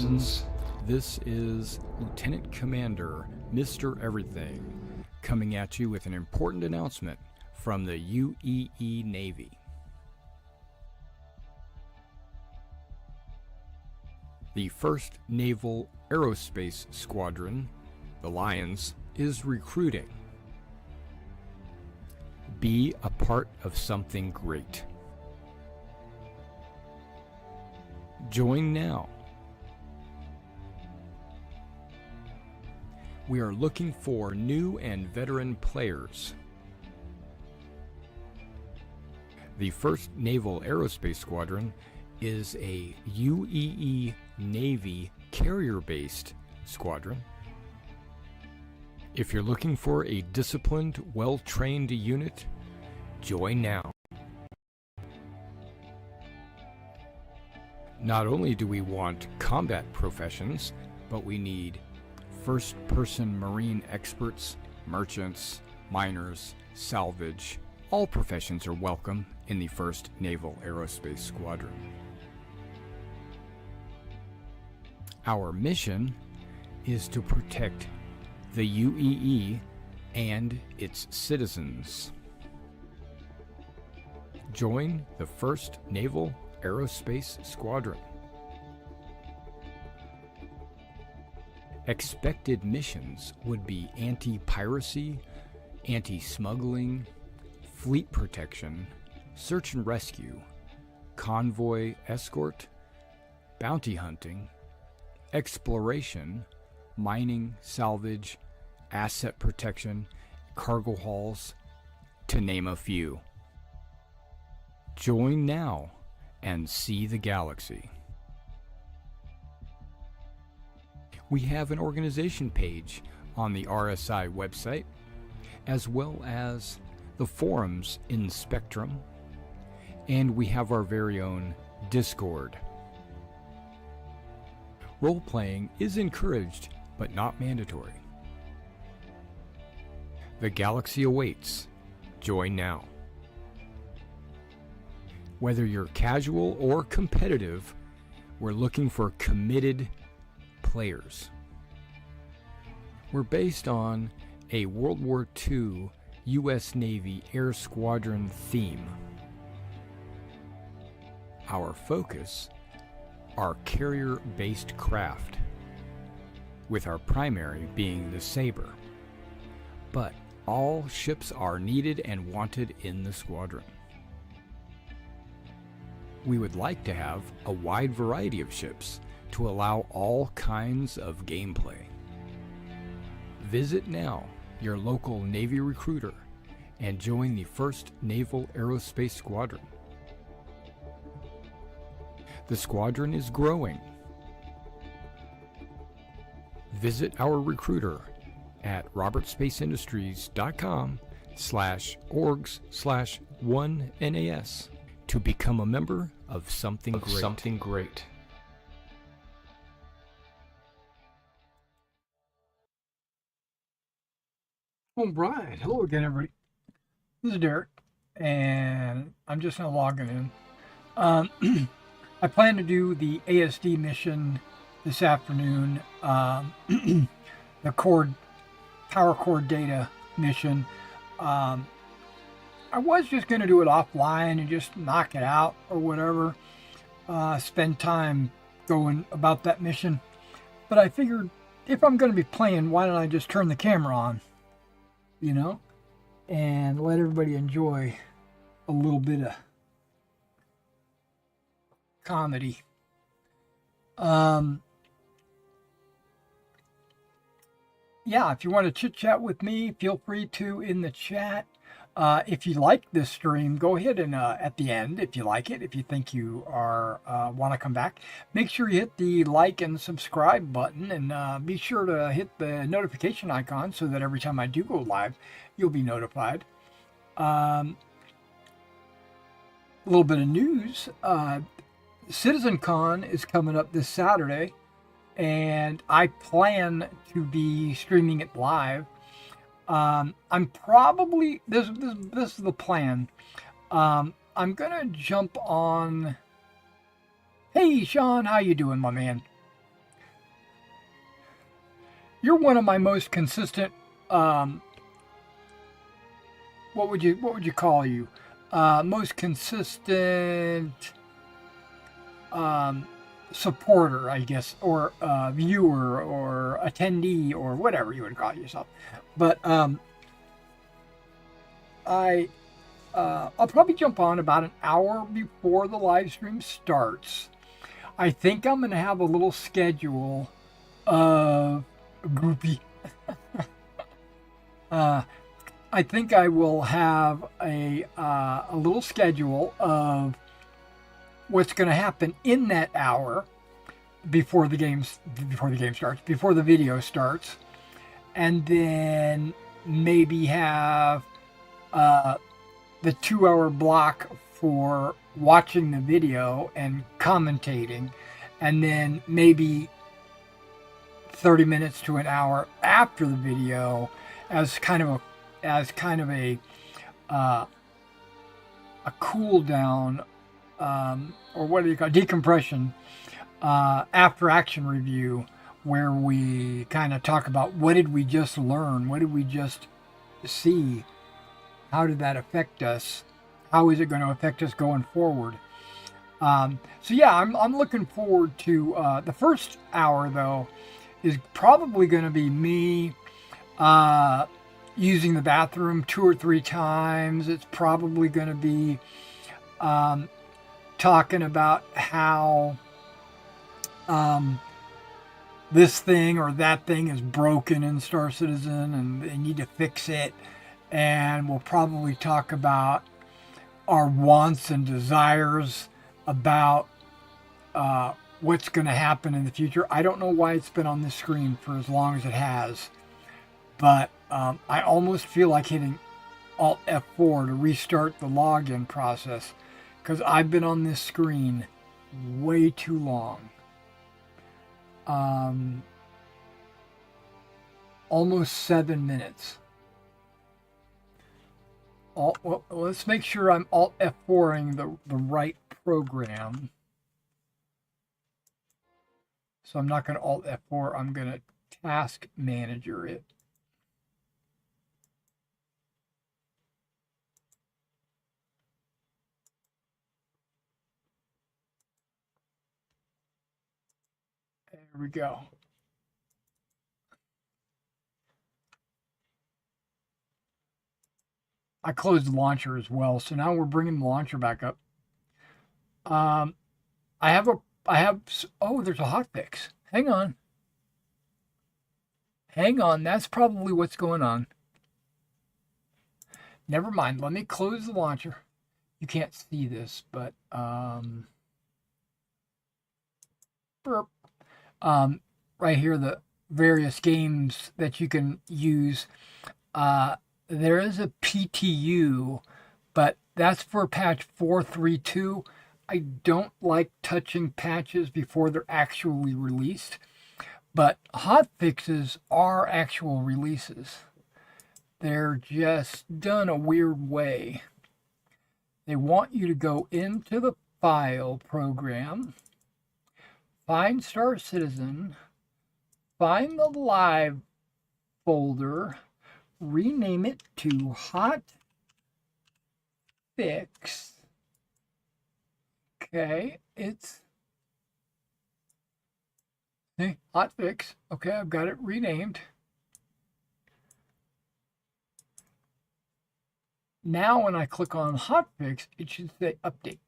citizens. This is Lieutenant Commander Mr. Everything coming at you with an important announcement from the UEE Navy. The 1st Naval Aerospace Squadron, the Lions, is recruiting. Be a part of something great. Join now. We are looking for new and veteran players. The 1st Naval Aerospace Squadron is a UEE Navy carrier-based squadron. If you're looking for a disciplined, well-trained unit, join now. Not only do we want combat professions, but we need first-person marine experts, merchants, miners, salvage. All professions are welcome in the 1st Naval Aerospace Squadron. Our mission is to protect the UEE and its citizens. Join the 1st Naval Aerospace Squadron. Expected missions would be anti-piracy, anti-smuggling, fleet protection, search and rescue, convoy escort, bounty hunting, exploration, mining, salvage, asset protection, cargo hauls, to name a few. Join now and see the galaxy. We have an organization page on the RSI website, as well as the forums in Spectrum, and we have our very own Discord. Role-playing is encouraged, but not mandatory. The galaxy awaits. Join now. Whether you're casual or competitive, we're looking for committed players. We're based on a World War II U.S. Navy Air Squadron theme. Our focus are carrier-based craft, with our primary being the Sabre. But all ships are needed and wanted in the squadron. We would like to have a wide variety of ships to allow all kinds of gameplay. Visit now your local Navy recruiter and join the 1st Naval Aerospace Squadron. The squadron is growing. Visit our recruiter at robertspaceindustriescom/orgs/1NAS to become a member of something great. All right. Hello again, everybody. This is Derek, and I'm just now logging in. I plan to do the ASD mission this afternoon, the power cord data mission. I was just going to do it offline and just knock it out or whatever, spend time going about that mission. But I figured if I'm going to be playing, why don't I just turn the camera on, you know, and let everybody enjoy a little bit of comedy. Yeah, if you want to chit chat with me, feel free to in the chat. If you like this stream, go ahead and at the end, if you like it, if you think you are want to come back, make sure you hit the like and subscribe button, and be sure to hit the notification icon so that every time I do go live, you'll be notified. A little bit of news. CitizenCon is coming up this Saturday, and I plan to be streaming it live. I'm probably, this is the plan. I'm gonna jump on. Hey Sean, how you doing, my man? you're one of my most consistent. Um, what would you call you? Most consistent um, supporter, I guess, or viewer, or attendee, or whatever you would call yourself. But I I'll probably jump on about an hour before the live stream starts. I think I'm going to have a little schedule of groupie. Uh, I think I will have a little schedule of what's going to happen in that hour before the video starts, and then maybe have uh, the 2 hour block for watching the video and commentating, and then maybe 30 minutes to an hour after the video as kind of a cool down, or what do you call it? Decompression, after action review, where we kind of talk about what did we just learn, what did we just see, how did that affect us, how is it going to affect us going forward. So yeah, I'm looking forward to the first hour, though, is probably going to be me using the bathroom 2 or 3 times. It's probably going to be talking about how this thing or that thing is broken in Star Citizen and they need to fix it. And we'll probably talk about our wants and desires about what's going to happen in the future. I don't know why it's been on this screen for as long as it has, but I almost feel like hitting Alt F4 to restart the login process, because I've been on this screen way too long. Almost 7 minutes. Well, let's make sure I'm Alt F4ing the right program. So I'm not going to Alt F4, I'm going to Task Manager it. There we go. I closed the launcher as well, so now we're bringing the launcher back up. I have, oh, there's a hotfix. Hang on, that's probably what's going on. Never mind, let me close the launcher. You can't see this, but burp. Right here, the various games that you can use. There is a PTU, but that's for patch 4.3.2. I don't like touching patches before they're actually released, but hotfixes are actual releases. They're just done a weird way. They want you to go into the File program, find Star Citizen, find the Live folder, rename it to Hot Fix. Okay, it's Hot Fix. Okay, I've got it renamed. Now when I click on Hot Fix, it should say Update.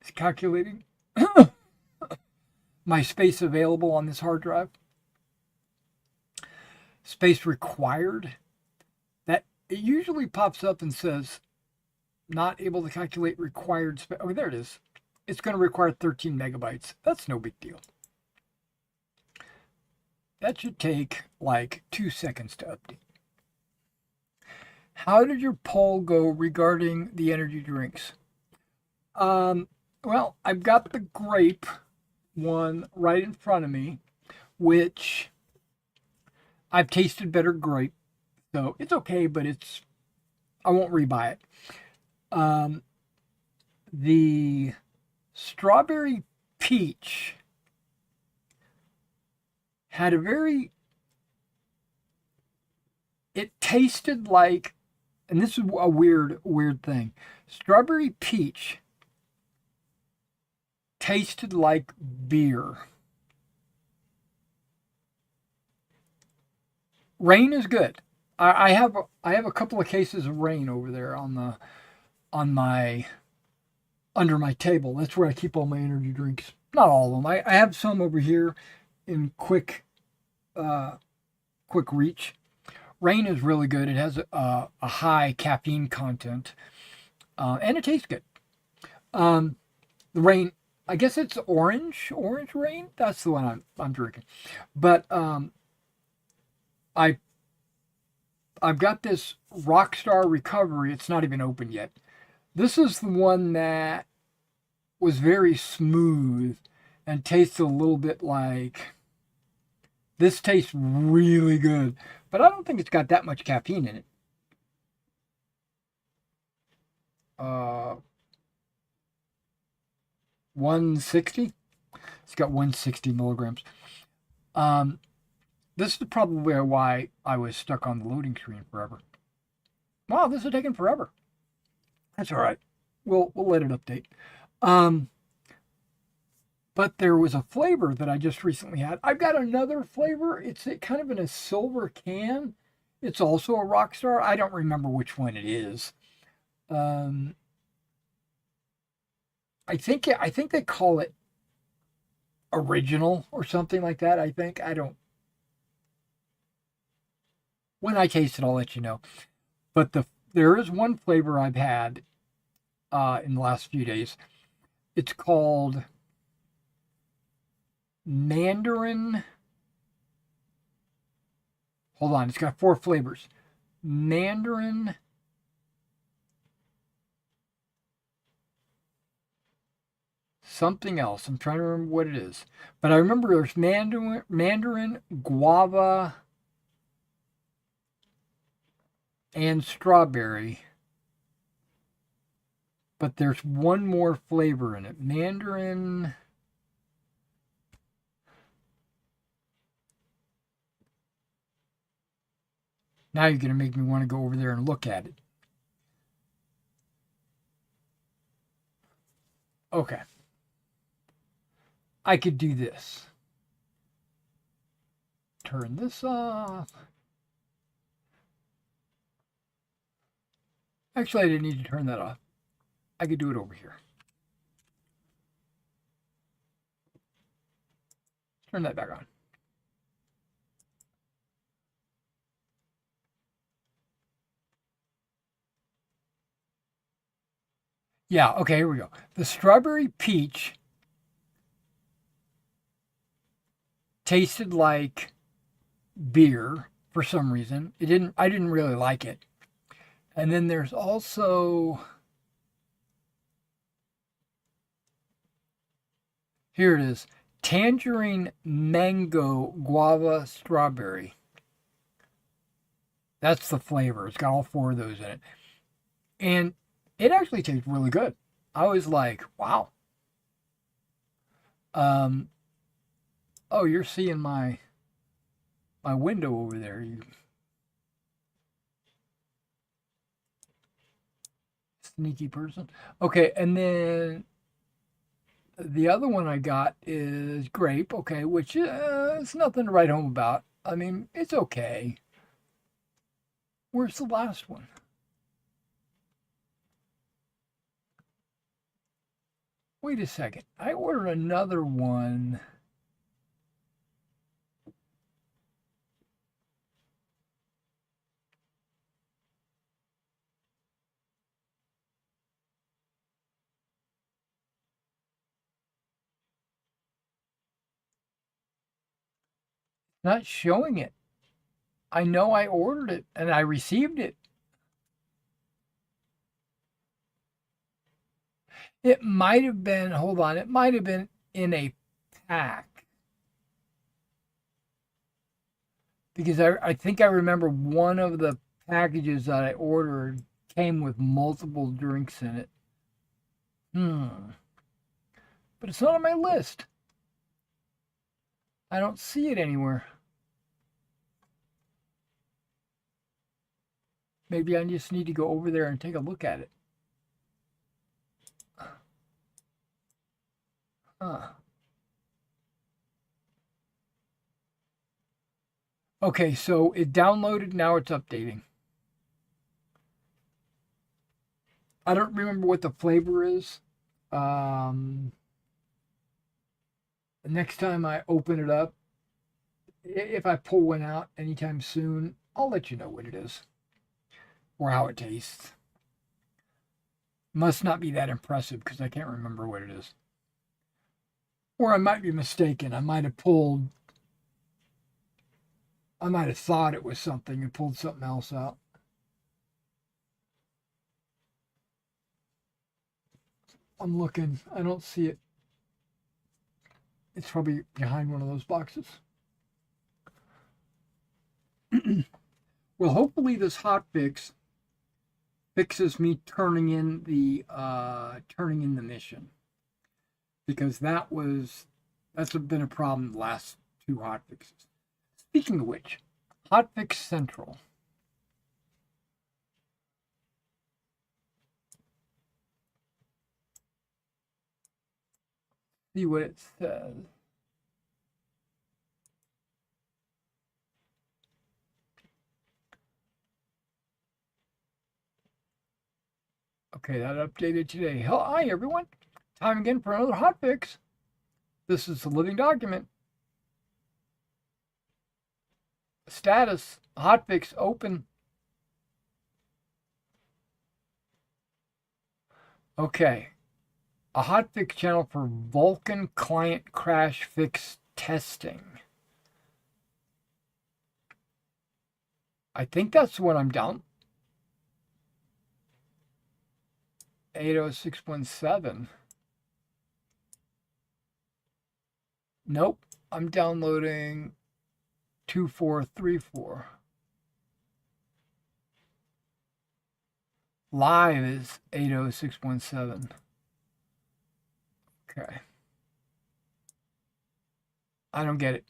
It's calculating my space available on this hard drive. Space required. That it usually pops up and says not able to calculate required space. Oh, there it is. It's going to require 13 megabytes. That's no big deal. That should take like 2 seconds to update. How did your poll go regarding the energy drinks? Well, I've got the grape one right in front of me, which I've tasted better grape, so it's okay, but I won't rebuy it. The strawberry peach had a very, it tasted like, and this is a weird thing. Strawberry peach tasted like beer. Rain is good. I have a couple of cases of rain over there on my under my table. That's where I keep all my energy drinks. Not all of them. I have some over here in quick reach. Rain is really good. It has a high caffeine content, and it tastes good. The rain, I guess it's orange rain. That's the one I'm drinking. But I I've got this Rockstar Recovery. It's not even open yet. This is the one that was very smooth and tastes a little bit like, this tastes really good, but I don't think it's got that much caffeine in it. 160. It's got 160 milligrams. This is probably why I was stuck on the loading screen forever. Wow, this is taking forever. That's all right. We'll let it update. But there was a flavor that I just recently had. I've got another flavor. It's kind of in a silver can. It's also a Rockstar. I don't remember which one it is. I think they call it original or something like that. I think. I don't. When I taste it, I'll let you know. But there is one flavor I've had in the last few days. It's called Mandarin. Hold on, it's got 4 flavors. Mandarin. Something else. I'm trying to remember what it is. But I remember there's Mandarin, guava, and strawberry. But there's one more flavor in it. Mandarin. Now you're going to make me want to go over there and look at it. Okay. I could do this. Turn this off. Actually, I didn't need to turn that off. I could do it over here. Turn that back on. Yeah, okay, here we go. The strawberry peach tasted like beer for some reason. I didn't really like it. And then there's also, here it is, tangerine, mango, guava, strawberry. That's the flavor. It's got all 4 of those in it. And it actually tastes really good. I was like, wow. Oh, you're seeing my window over there. You sneaky person. Okay, and then the other one I got is grape, okay, which is nothing to write home about. I mean, it's okay. Where's the last one? Wait a second. I ordered another one. Not showing it. I know I ordered it and I received it. It might have been, hold on, it might have been in a pack. Because I think I remember one of the packages that I ordered came with multiple drinks in it. But it's not on my list. I don't see it anywhere. Maybe I just need to go over there and take a look at it. Huh. Okay, so it downloaded, now it's updating. I don't remember what the flavor is. The next time I open it up, if I pull one out anytime soon, I'll let you know what it is or how it tastes. Must not be that impressive because I can't remember what it is. Or I might be mistaken. I might have thought it was something and pulled something else out. I'm looking. I don't see it. It's probably behind one of those boxes. Well, hopefully this hot fix fixes me turning in the mission, because that's been a problem the last two hot fixes. Speaking of which, hotfix central. See what it says. Okay, that updated today. Hi everyone. Time again for another hotfix. This is the living document. Status, hotfix open. Okay. A hotfix channel for Vulkan client crash fix testing. I think that's what I'm down. 806.7. Nope, I'm downloading 2434. Live is 806.7. Okay. I don't get it.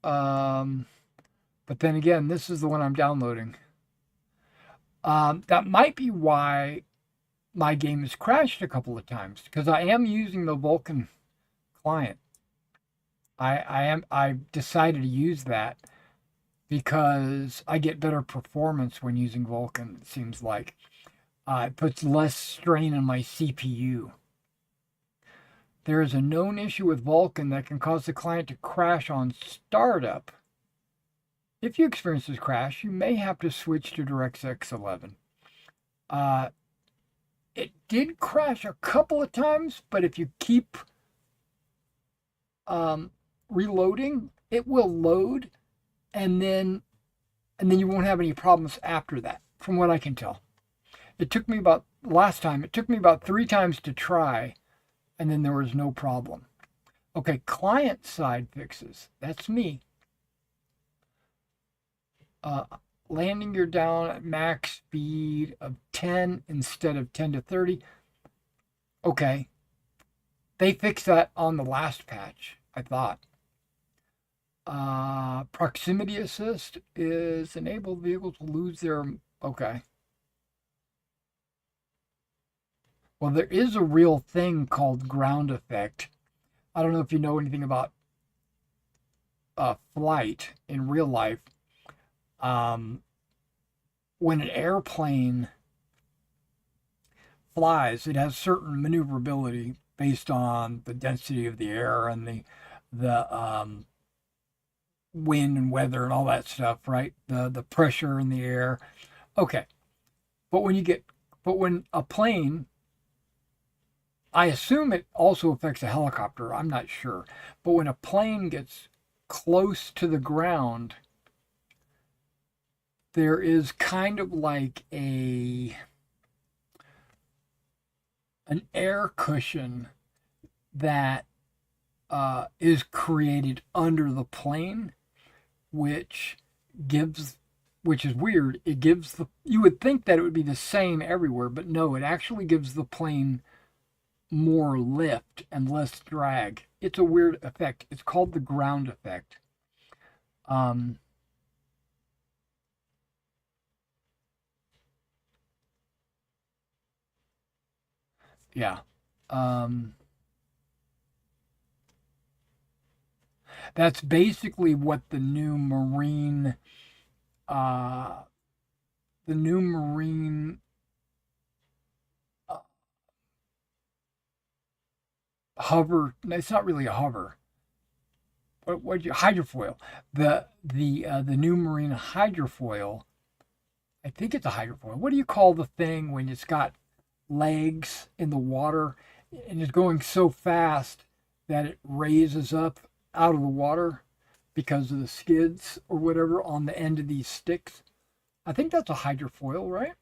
But then again, this is the one I'm downloading. That might be why my game has crashed a couple of times, because I am using the Vulkan client. I decided to use that because I get better performance when using Vulkan, it seems like. It puts less strain on my CPU. There is a known issue with Vulkan that can cause the client to crash on startup. If you experience this crash, you may have to switch to DirectX 11. It did crash a couple of times, but if you keep reloading, it will load, and then you won't have any problems after that, from what I can tell. It took me about 3 times to try, and then there was no problem. Okay, client side fixes. That's me. Landing gear down at max speed of 10 instead of 10 to 30. Okay. They fixed that on the last patch, I thought. Proximity assist is enabled vehicles to lose their... Okay. Well, there is a real thing called ground effect. I don't know if you know anything about flight in real life. When an airplane flies, it has certain maneuverability based on the density of the air and the wind and weather and all that stuff, right? The pressure in the air. Okay. But when a plane, I assume it also affects a helicopter, I'm not sure. But when a plane gets close to the ground, there is kind of like an air cushion that is created under the plane, which is weird. You would think that it would be the same everywhere, but no, it actually gives the plane more lift and less drag. It's a weird effect. It's called the ground effect. Um, yeah. Um, that's basically what uh, the new marine uh, hover. It's not really a hover. What you hydrofoil? The new marine hydrofoil. I think it's a hydrofoil. What do you call the thing when it's got legs in the water and it's going so fast that it raises up out of the water because of the skids or whatever on the end of these sticks? I think that's a hydrofoil, right?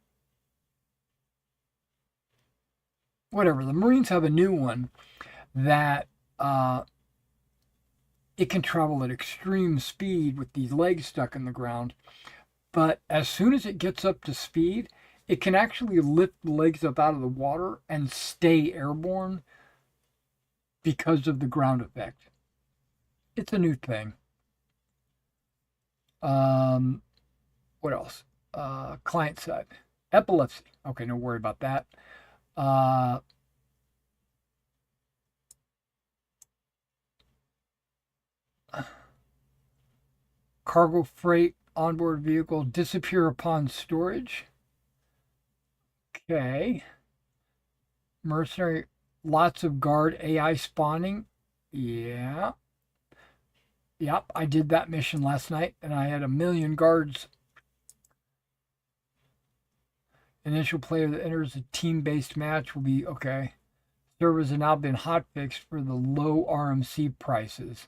Whatever. The Marines have a new one that it can travel at extreme speed with these legs stuck in the ground. But as soon as it gets up to speed, it can actually lift the legs up out of the water and stay airborne because of the ground effect. It's a new thing. What else? Client side. Epilepsy. Okay, no worry about that. Cargo freight onboard vehicle disappear upon storage. Okay. Mercenary, lots of guard AI spawning. Yeah. Yep, I did that mission last night and I had 1,000,000 guards. Initial player that enters a team-based match will be okay. Servers have now been hotfixed for the low RMC prices.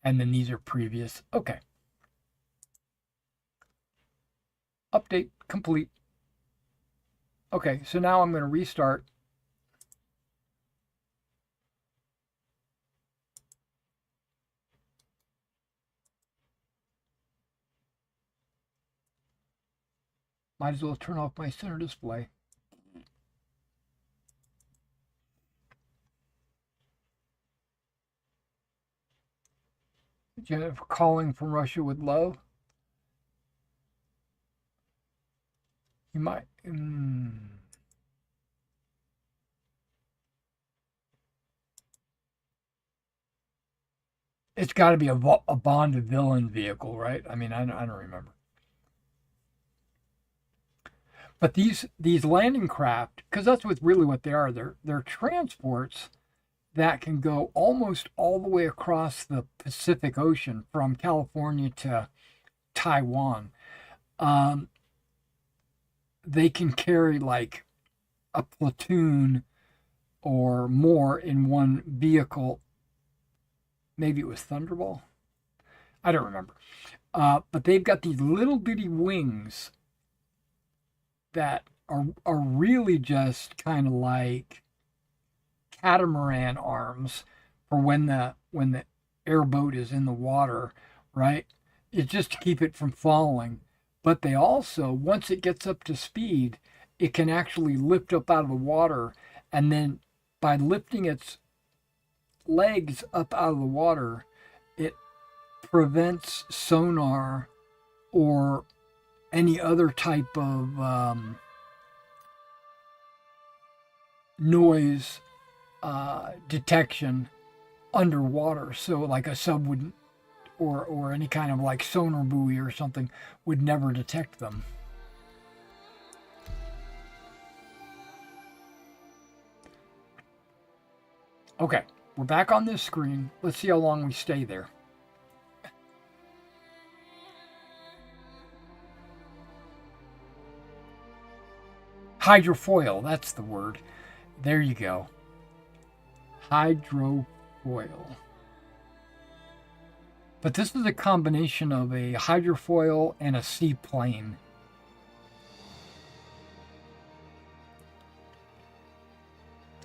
And then these are previous. Okay. Update complete. Okay, so now I'm going to restart. Might as well turn off my center display. Jennifer calling from Russia with love. You might. It's got to be a Bond villain vehicle, right? I mean, I don't remember. But these landing craft, because that's what they are. They're transports that can go almost all the way across the Pacific Ocean from California to Taiwan. They can carry like a platoon or more in one vehicle. Maybe it was Thunderball. I don't remember. But they've got these little bitty wings that are really just kind of like catamaran arms for when the airboat is in the water, right? It's just to keep it from falling. But they also, once it gets up to speed, it can actually lift up out of the water, and then by lifting its legs up out of the water, it prevents sonar or any other type of noise detection underwater. So like a sub wouldn't, or any kind of like sonar buoy or something would never detect them. Okay, we're back on this screen. Let's see how long we stay there. Hydrofoil, that's the word. There you go. Hydrofoil. But this is a combination of a hydrofoil and a seaplane.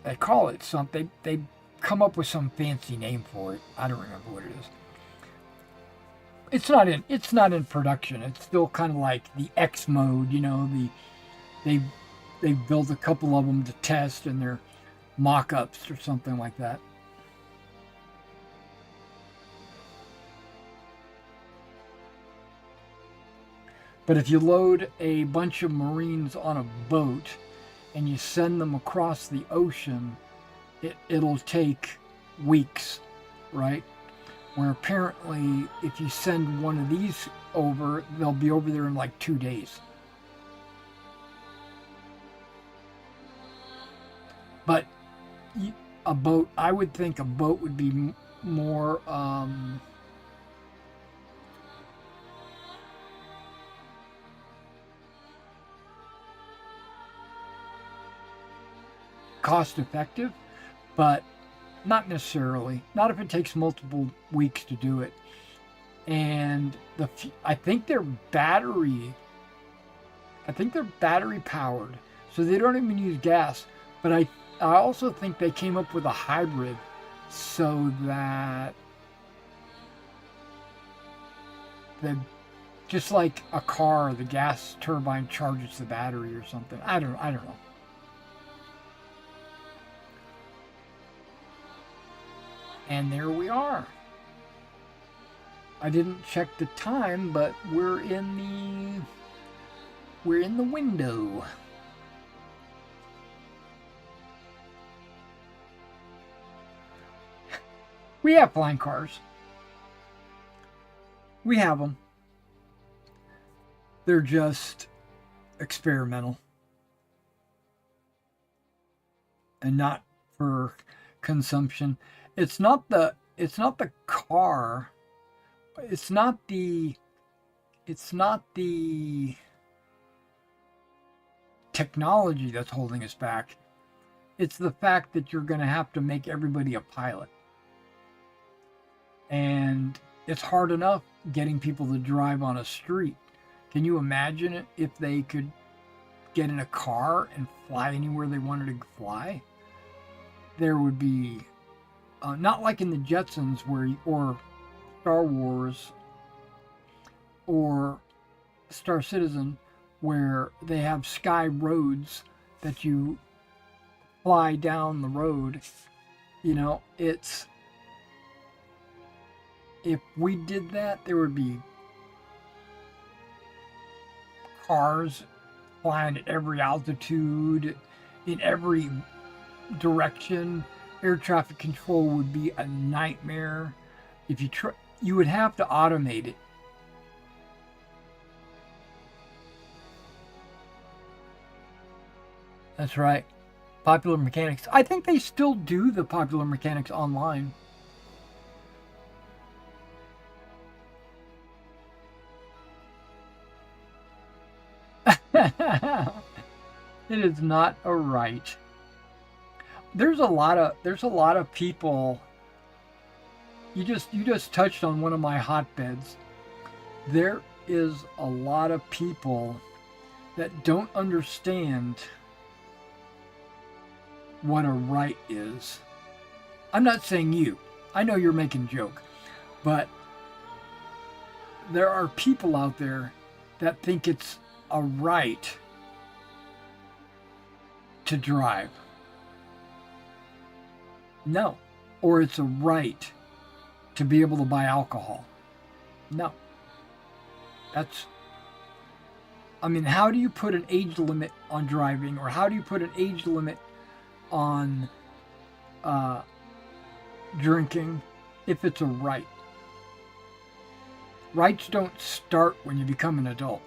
They call it something. They come up with some fancy name for it. I don't remember what it is. It's not in production. It's still kind of like the X mode, you know. They built a couple of them to test, and they're mock-ups or something like that. But if you load a bunch of Marines on a boat and you send them across the ocean, it'll take weeks, right? Where apparently if you send one of these over, they'll be over there in like 2 days. But a boat, I would think a boat would be more cost effective, but not necessarily. Not if it takes multiple weeks to do it. And I think they're battery powered, so they don't even use gas. But I also think they came up with a hybrid so that just like a car, the gas turbine charges the battery or something. I don't know. And there we are. I didn't check the time, but we're in the window. We have flying cars. We have them. They're just experimental and not for consumption. It's not the car. It's not the technology that's holding us back. It's the fact that you're going to have to make everybody a pilot. And it's hard enough getting people to drive on a street. Can you imagine it if they could get in a car and fly anywhere they wanted to fly? There would be, not like in the Jetsons or Star Wars or Star Citizen, where they have sky roads that you fly down the road. You know, if we did that, there would be cars flying at every altitude, in every direction. Air traffic control would be a nightmare. If you would have to automate it. That's right. Popular Mechanics. I think they still do the Popular Mechanics online. It is not a right. There's a lot of people. You just touched on one of my hotbeds. There is a lot of people that don't understand what a right is. I'm not saying you. I know you're making a joke, but there are people out there that think it's a right to drive. No. Or it's a right to be able to buy alcohol. No. How do you put an age limit on driving, or how do you put an age limit on drinking if it's a right? Rights don't start when you become an adult.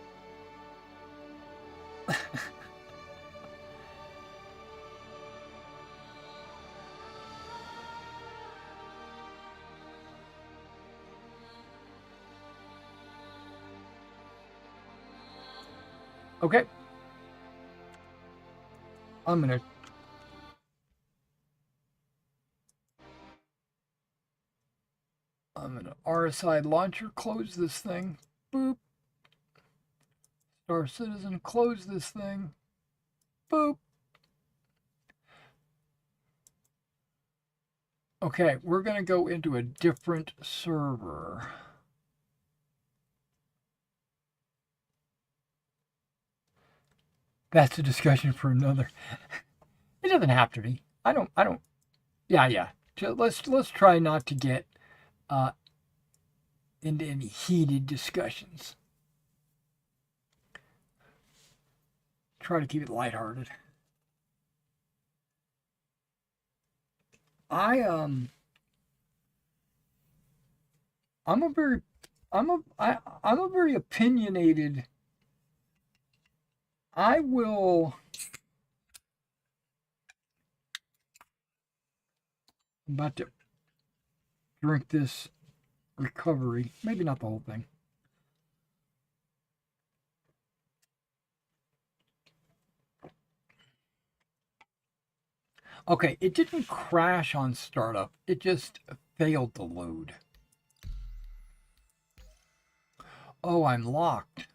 Okay. I'm going to RSI launcher, close this thing. Boop. Star Citizen, close this thing. Boop. Okay, we're going to go into a different server. That's a discussion for another. It doesn't have to be. I don't. Yeah, yeah. Let's try not to get uh, into any heated discussions. Try to keep it lighthearted. I I'm a very I'm a very opinionated. I will. I'm about to drink this recovery. Maybe not the whole thing. Okay, it didn't crash on startup. It just failed to load. Oh, I'm locked.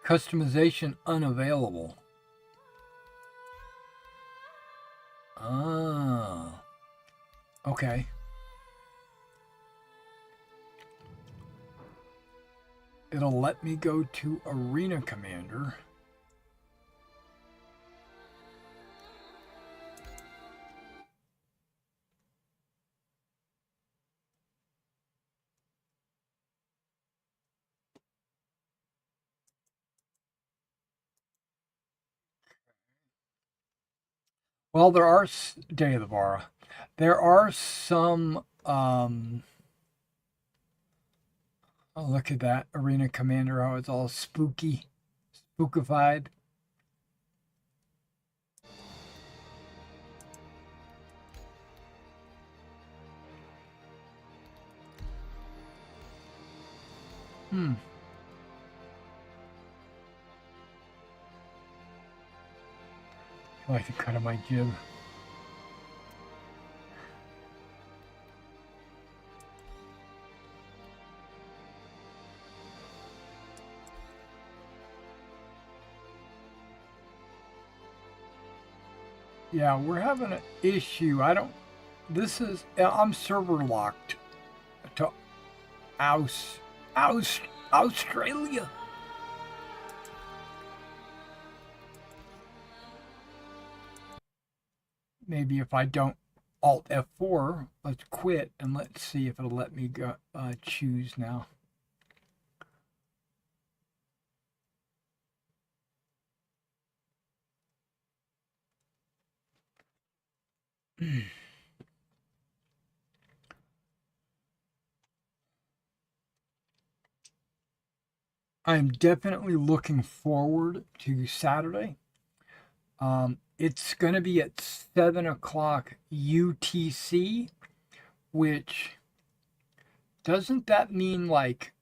Customization unavailable. Ah. Okay. It'll let me go to Arena Commander. Well, there are Day of the Bara. There are some. Oh, look at that Arena Commander! How it's all spooky, spookified. Hmm. I like the cut of my jib. Yeah, we're having an issue. I don't. This is. I'm server locked to Aus, Aus, Australia. Maybe if I don't Alt F4, let's quit and let's see if it'll let me go choose now. I'm definitely looking forward to Saturday. It's going to be at 7 o'clock UTC, which doesn't that mean like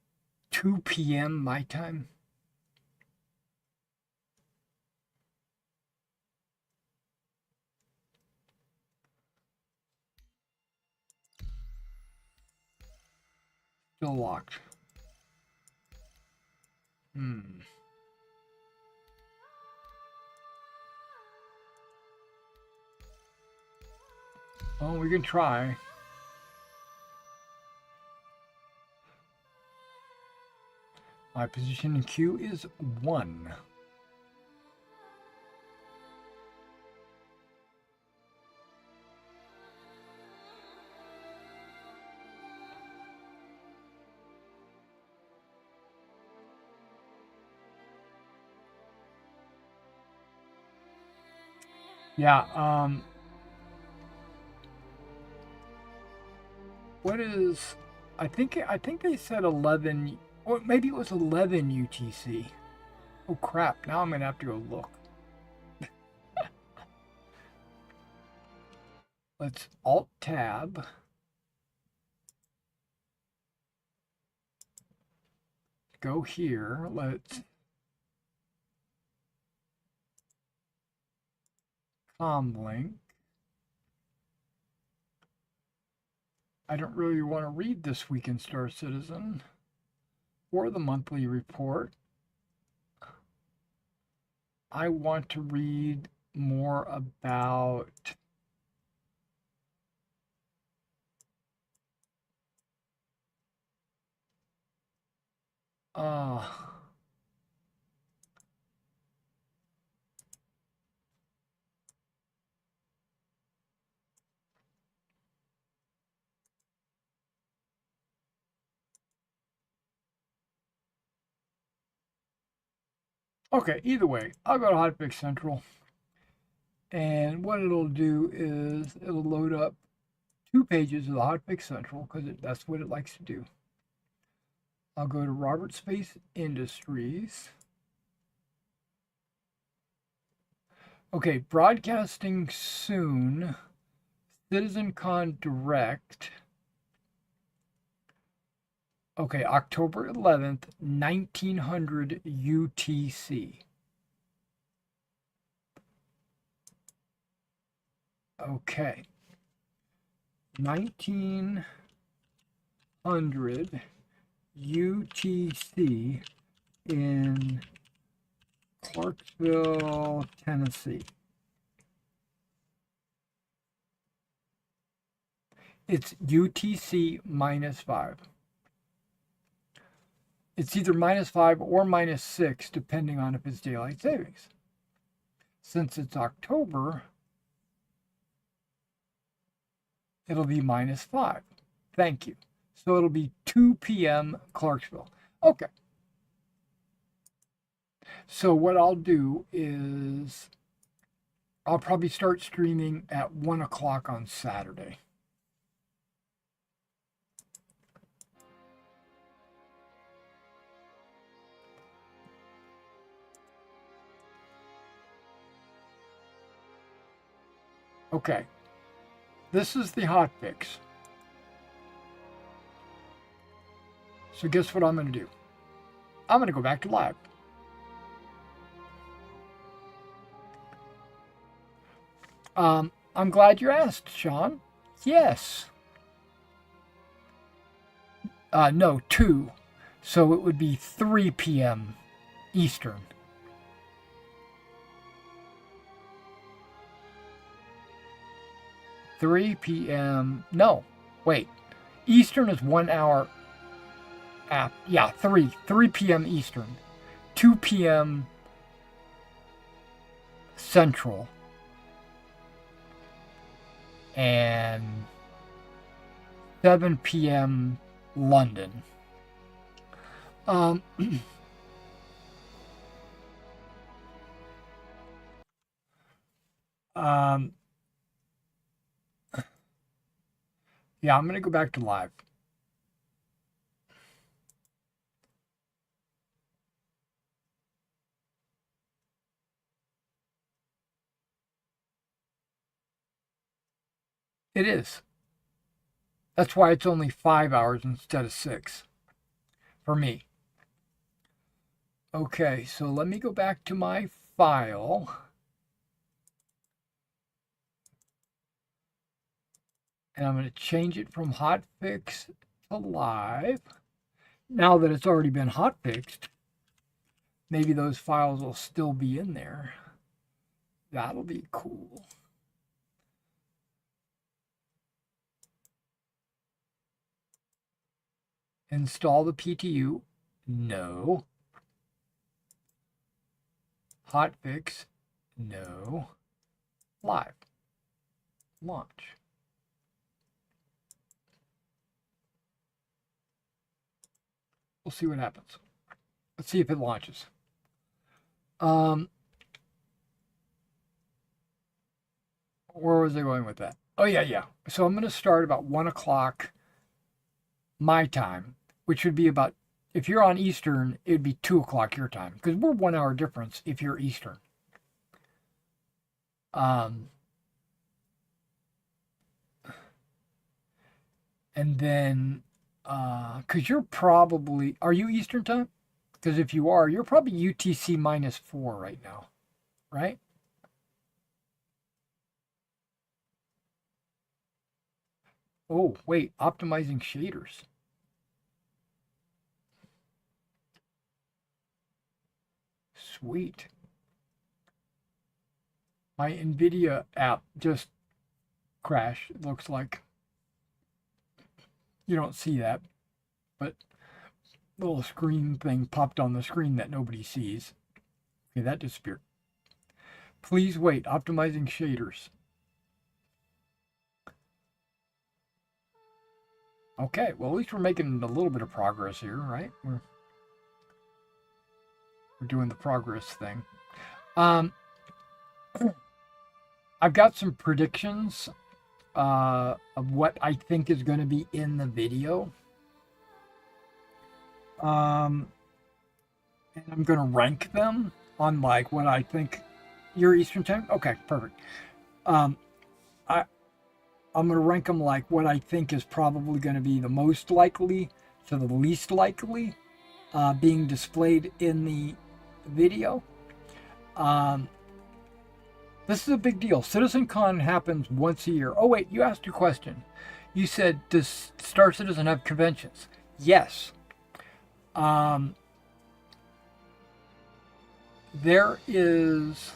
2 p.m. my time? Still locked. Hmm. Oh, we can try. My position in queue is 1. Yeah, what is I think they said 11 or maybe it was 11 UTC. Oh crap, now I'm going to have to go look. Let's Alt Tab. Go here. Let's Comlink. I don't really want to read This Week in Star Citizen or the monthly report. I want to read more about uh Okay, either way, I'll go to Hotfix Central. And what it'll do is it'll load up 2 pages of the Hotfix Central because that's what it likes to do. I'll go to Robert Space Industries. Okay, broadcasting soon. CitizenCon Direct. Okay, October 11th, 1900 UTC. Okay. 1900 UTC in Clarksville, Tennessee. It's UTC -5. It's either -5 or -6, depending on if it's daylight savings. Since it's October, it'll be -5. Thank you. So it'll be 2 p.m. Clarksville. Okay. So what I'll do is I'll probably start streaming at 1 o'clock on Saturday. Okay. This is the hotfix. So guess what I'm going to do? I'm going to go back to live. I'm glad you asked, Sean. Yes. No, 2. So it would be 3 p.m. Eastern. Three p.m. No, wait. Eastern is 1 hour. Yeah, 3 p.m. Eastern, 2 p.m. Central, and 7 p.m. London. Yeah, I'm going to go back to live. It is. That's why it's only 5 hours instead of 6 for me. Okay, so let me go back to my file. And I'm going to change it from hotfix to live. Now that it's already been hotfixed, maybe those files will still be in there. That'll be cool. Install the PTU. No. Hotfix. No. Live. Launch. We'll see what happens. Let's see if it launches. Where was I going with that? Oh, yeah. So I'm going to start about 1 o'clock my time, which would be about, if you're on Eastern, it would be 2 o'clock your time, because we're 1 hour difference if you're Eastern. And then, because you're probably, are you Eastern time? Because if you are, you're probably UTC -4 right now, right? Oh, wait, optimizing shaders. Sweet. My NVIDIA app just crashed, it looks like. You don't see that, but little screen thing popped on the screen that nobody sees. Okay, that disappeared. Please wait, optimizing shaders. Okay, well, at least we're making a little bit of progress here, right? We're doing the progress thing. Um, I've got some predictions of what I think is going to be in the video. And I'm going to rank them on like what I think. Your Eastern time? Okay, perfect. Um, I I'm going to rank them like what I think is probably going to be the most likely to the least likely being displayed in the video. Um, this is a big deal. CitizenCon happens once a year. Oh, wait, you asked a question. You said, does Star Citizen have conventions? Yes. There is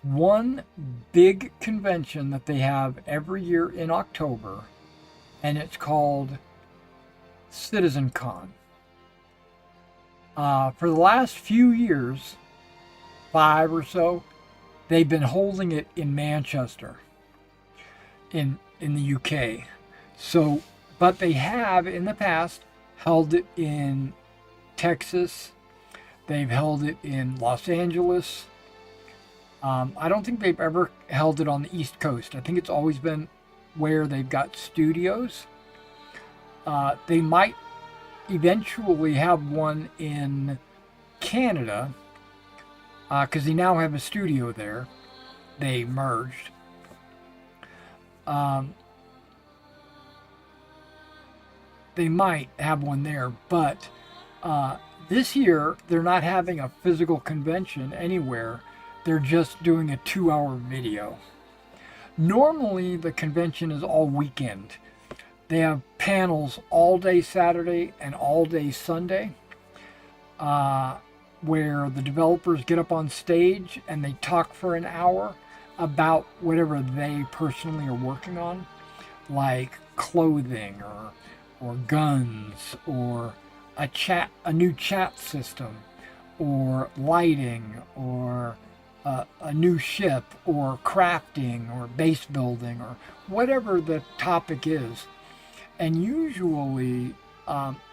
one big convention that they have every year in October, and it's called CitizenCon. For the last few years, 5 or so, they've been holding it in Manchester, in the UK. So, but they have in the past held it in Texas. They've held it in Los Angeles. I don't think they've ever held it on the East Coast. I think it's always been where they've got studios. They might eventually have one in Canada because they now have a studio there. They merged. They might have one there, but this year they're not having a physical convention anywhere. They're just doing a 2-hour video. Normally the convention is all weekend. They have panels all day Saturday and all day Sunday where the developers get up on stage and they talk for an hour about whatever they personally are working on, like clothing or guns or a new chat system or lighting or a new ship or crafting or base building or whatever the topic is. And usually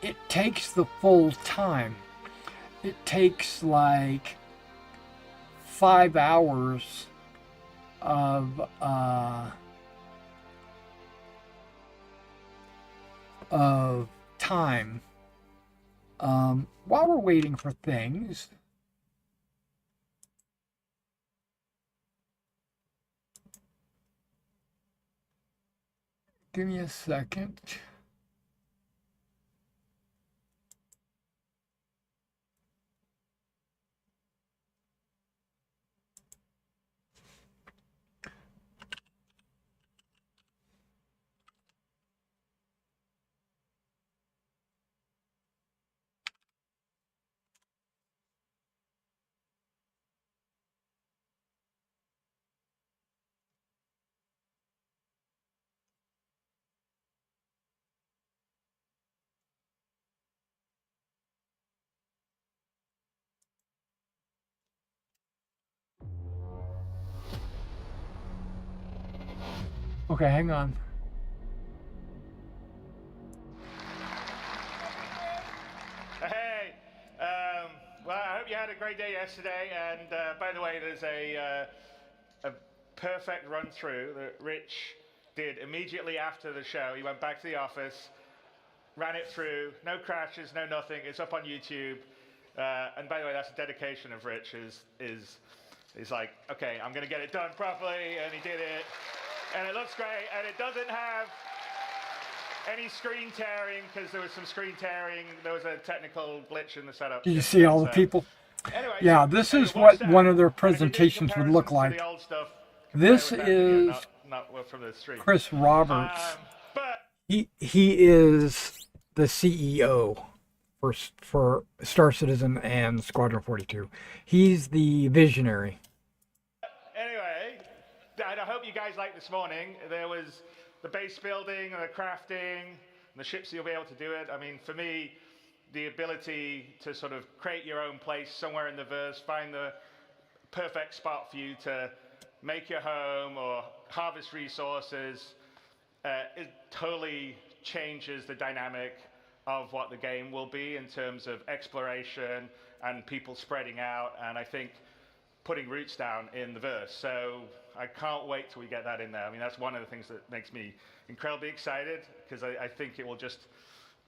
it takes the full time. It takes like 5 hours of time. While we're waiting for things, give me a second. Okay, hang on. Hey, well, I hope you had a great day yesterday. And by the way, there's a perfect run through that Rich did immediately after the show. He went back to the office, ran it through, no crashes, no nothing. It's up on YouTube. And by the way, that's a dedication of Rich. Is like, okay, I'm going to get it done properly, and he did it, and it looks great, and it doesn't have any screen tearing, because there was some screen tearing. There was a technical glitch in the setup. Do you see all the people? Anyway, Yeah, this is what one of their presentations would look like. This is not from the street. Chris Roberts. He is the CEO for Star Citizen and Squadron 42. He's the visionary. Anyway, I hope you guys liked this morning. There was the base building and the crafting and the ships, you'll be able to do it. I mean, for me, the ability to sort of create your own place somewhere in the verse, find the perfect spot for you to make your home or harvest resources, it totally changes the dynamic of what the game will be in terms of exploration and people spreading out, and I think putting roots down in the verse. So I can't wait till we get that in there. I mean, that's one of the things that makes me incredibly excited, because I think it will just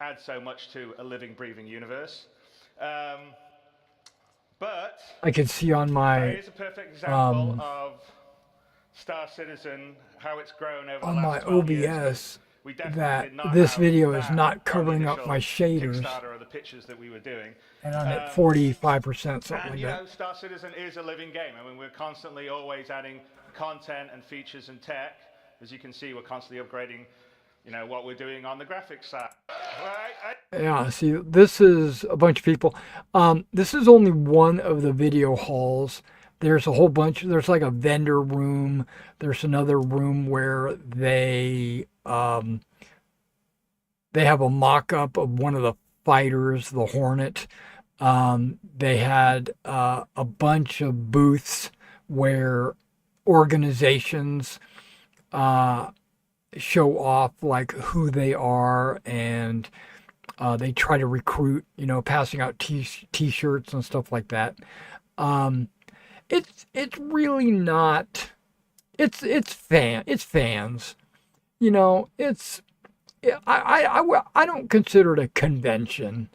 add so much to a living, breathing universe. But I can see on my here's a perfect example of Star Citizen, how it's grown over the on my last 12 years. OBS We definitely that did not this have video is that not on the covering up my initial shaders, Kickstarter or the pictures that we were doing. and I'm at 45%, something And like you that. know, Star Citizen is a living game. I mean, we're constantly always adding content and features and tech. As you can see, we're constantly upgrading, you know, what we're doing on the graphics side. Right? Yeah, see, this is a bunch of people. This is only one of the video halls. There's a whole bunch. There's like a vendor room. There's another room where they have a mock-up of one of the fighters, the Hornet. They had a bunch of booths where organizations show off like who they are, and they try to recruit, you know, passing out t-shirts and stuff like that. It's really not. It's fans. You know, I don't consider it a convention.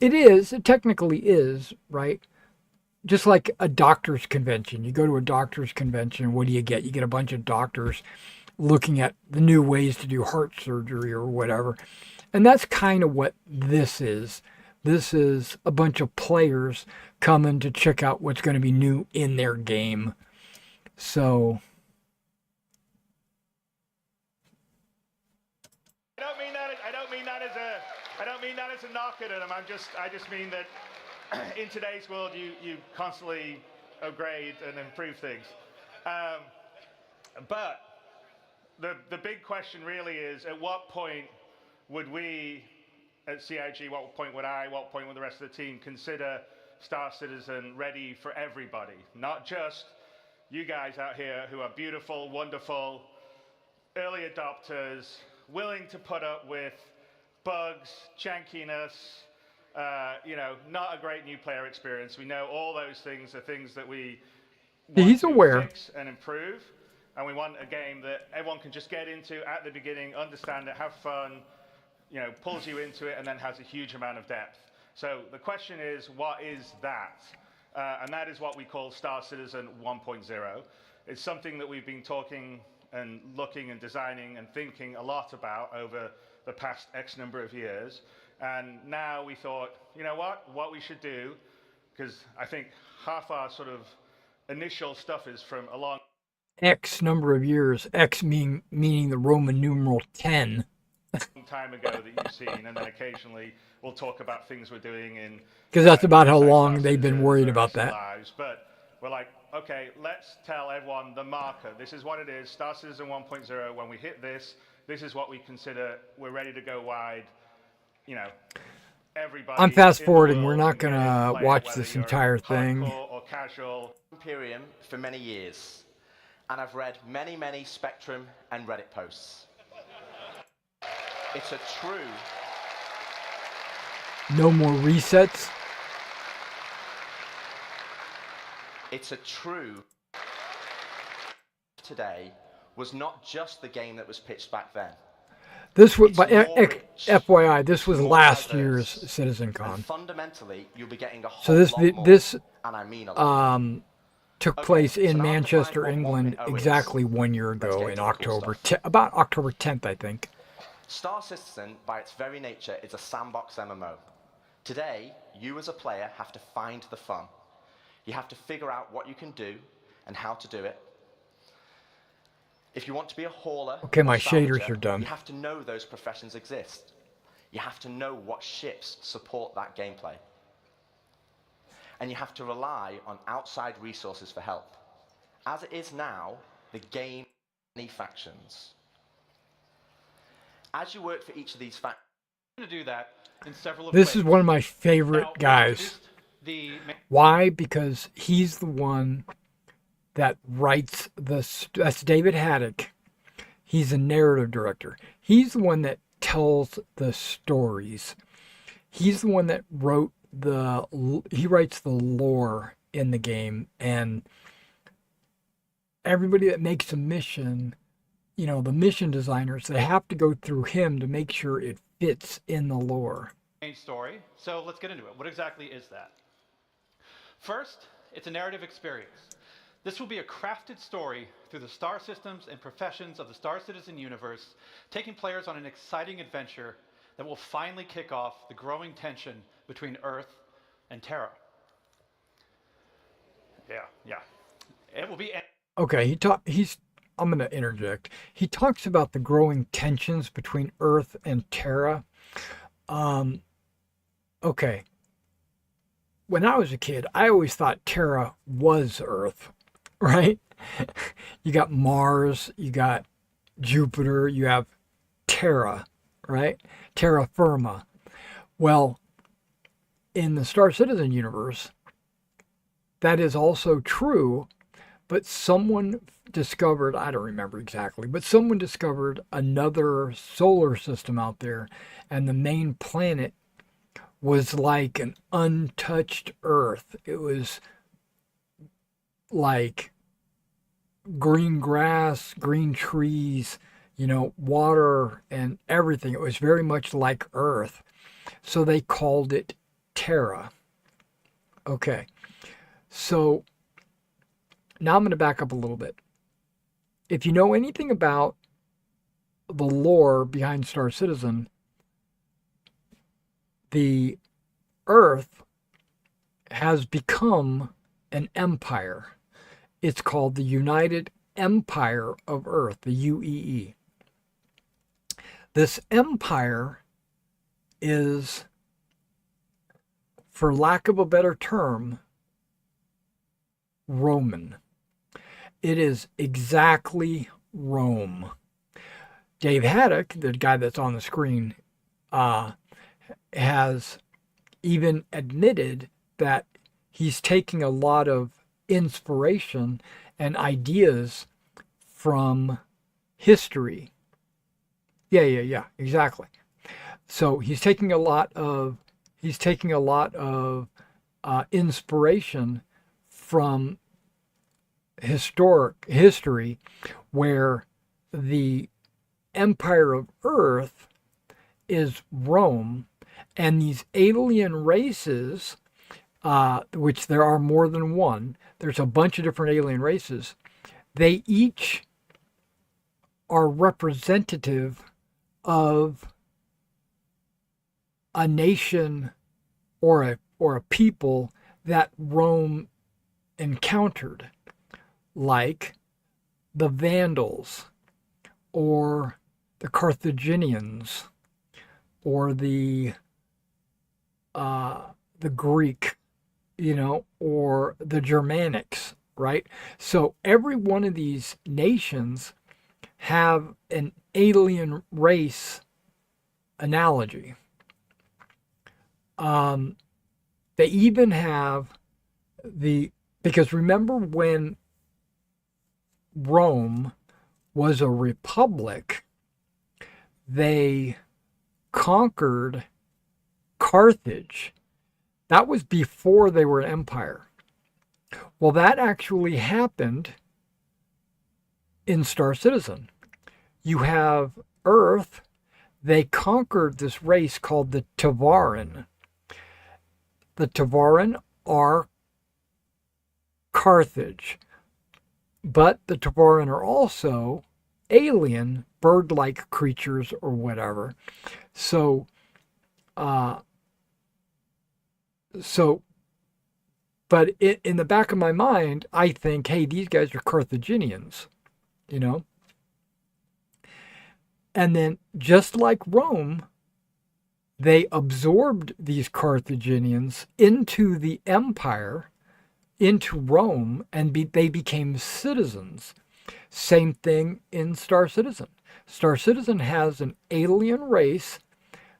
It technically is, right? Just like a doctor's convention. You go to a doctor's convention, what do you get? You get a bunch of doctors looking at the new ways to do heart surgery or whatever. And that's kind of what this is. This is a bunch of players coming to check out what's going to be new in their game. So I don't mean that as a knock at them. I just mean that in today's world, you constantly upgrade and improve things. But the big question really is, at what point would we at CIG, what point would I, what point would the rest of the team consider Star Citizen ready for everybody? Not just you guys out here who are beautiful, wonderful, early adopters, willing to put up with bugs, jankiness, you know, not a great new player experience. We know all those things are things that we want to fix and improve. And we want a game that everyone can just get into at the beginning, understand it, have fun, you know, pulls you into it, and then has a huge amount of depth. So the question is, what is that? And that is what we call Star Citizen 1.0. It's something that we've been talking and looking and designing and thinking a lot about over the past X number of years. And now we thought, you know what we should do, because I think half our sort of initial stuff is from a long X number of years, X meaning the Roman numeral 10. time ago that you've seen, and then occasionally we'll talk about things we're doing in, because that's about how long they've been worried about that. Lives. But we're like, okay, let's tell everyone the marker. This is what it is, Star Citizen 1.0. When we hit this is what we consider we're ready to go wide. You know, everybody. I'm fast forwarding. We're not going to watch this entire thing. Or casual. Imperium for many years, and I've read many Spectrum and Reddit posts. It's a true. No more resets. It's a true. Today was not just the game that was pitched back then. This was, but FYI, this was last year's CitizenCon. Fundamentally, you'll be getting a whole so lot more, this and I mean a lot. took place in Manchester, England, exactly 1 year ago in October, about October 10th, I think. Star Citizen, by its very nature, is a sandbox MMO. Today, you as a player have to find the fun. You have to figure out what you can do and how to do it. If you want to be a hauler, okay, my salvager, shaders are done. You have to know those professions exist. You have to know what ships support that gameplay. And you have to rely on outside resources for help. As it is now, the game has many factions. As you work for each of these factions, to do that in several this ways. is one of my favorite Now, guys. Why? Because he's the one that writes that's David Haddock. He's a narrative director. He's the one that tells the stories. he's the one that he writes the lore in the game, and everybody that makes a mission, the mission designers, they have to go through him to make sure it fits in the lore. Main story. So let's get into it. What exactly is that? First, it's a narrative experience. This will be a crafted story through the star systems and professions of the Star Citizen universe, taking players on an exciting adventure that will finally kick off the growing tension between Earth and Terra. Yeah. It will be... Okay, I'm going to interject. He talks about the growing tensions between Earth and Terra. Okay. When I was a kid, I always thought Terra was Earth, right? You got Mars, you got Jupiter, you have Terra, right? Terra firma. Well, in the Star Citizen universe, that is also true, but someone discovered, I don't remember exactly, but someone discovered another solar system out there, and the main planet was like an untouched Earth. It was like green grass, green trees, water and everything. It was very much like Earth. So they called it Terra. Okay. So now I'm going to back up a little bit. If you know anything about the lore behind Star Citizen, the Earth has become an empire. It's called the United Empire of Earth, the UEE. This empire is, for lack of a better term, Roman. It is exactly Rome. Dave Haddock, the guy that's on the screen, has even admitted that he's taking a lot of inspiration and ideas from history. Yeah, exactly. So he's taking a lot of inspiration from history, where the Empire of Earth is Rome, and these alien races, which there are more than one, there's a bunch of different alien races, they each are representative of a nation or a people that Rome encountered, like the Vandals or the Carthaginians or the Greek, or the Germanics, right? So every one of these nations have an alien race analogy. They even have because remember when Rome was a republic, they conquered Carthage. That was before they were an empire. Well, that actually happened in Star Citizen. You have Earth. They conquered this race called the Tavaran. The Tavaran are Carthage, but the Tavaran are also alien, bird-like creatures or whatever. So, but in the back of my mind, I think, hey, these guys are Carthaginians, And then, just like Rome, they absorbed these Carthaginians into the empire, into Rome, and they became citizens. Same thing in Star Citizen. Star Citizen has an alien race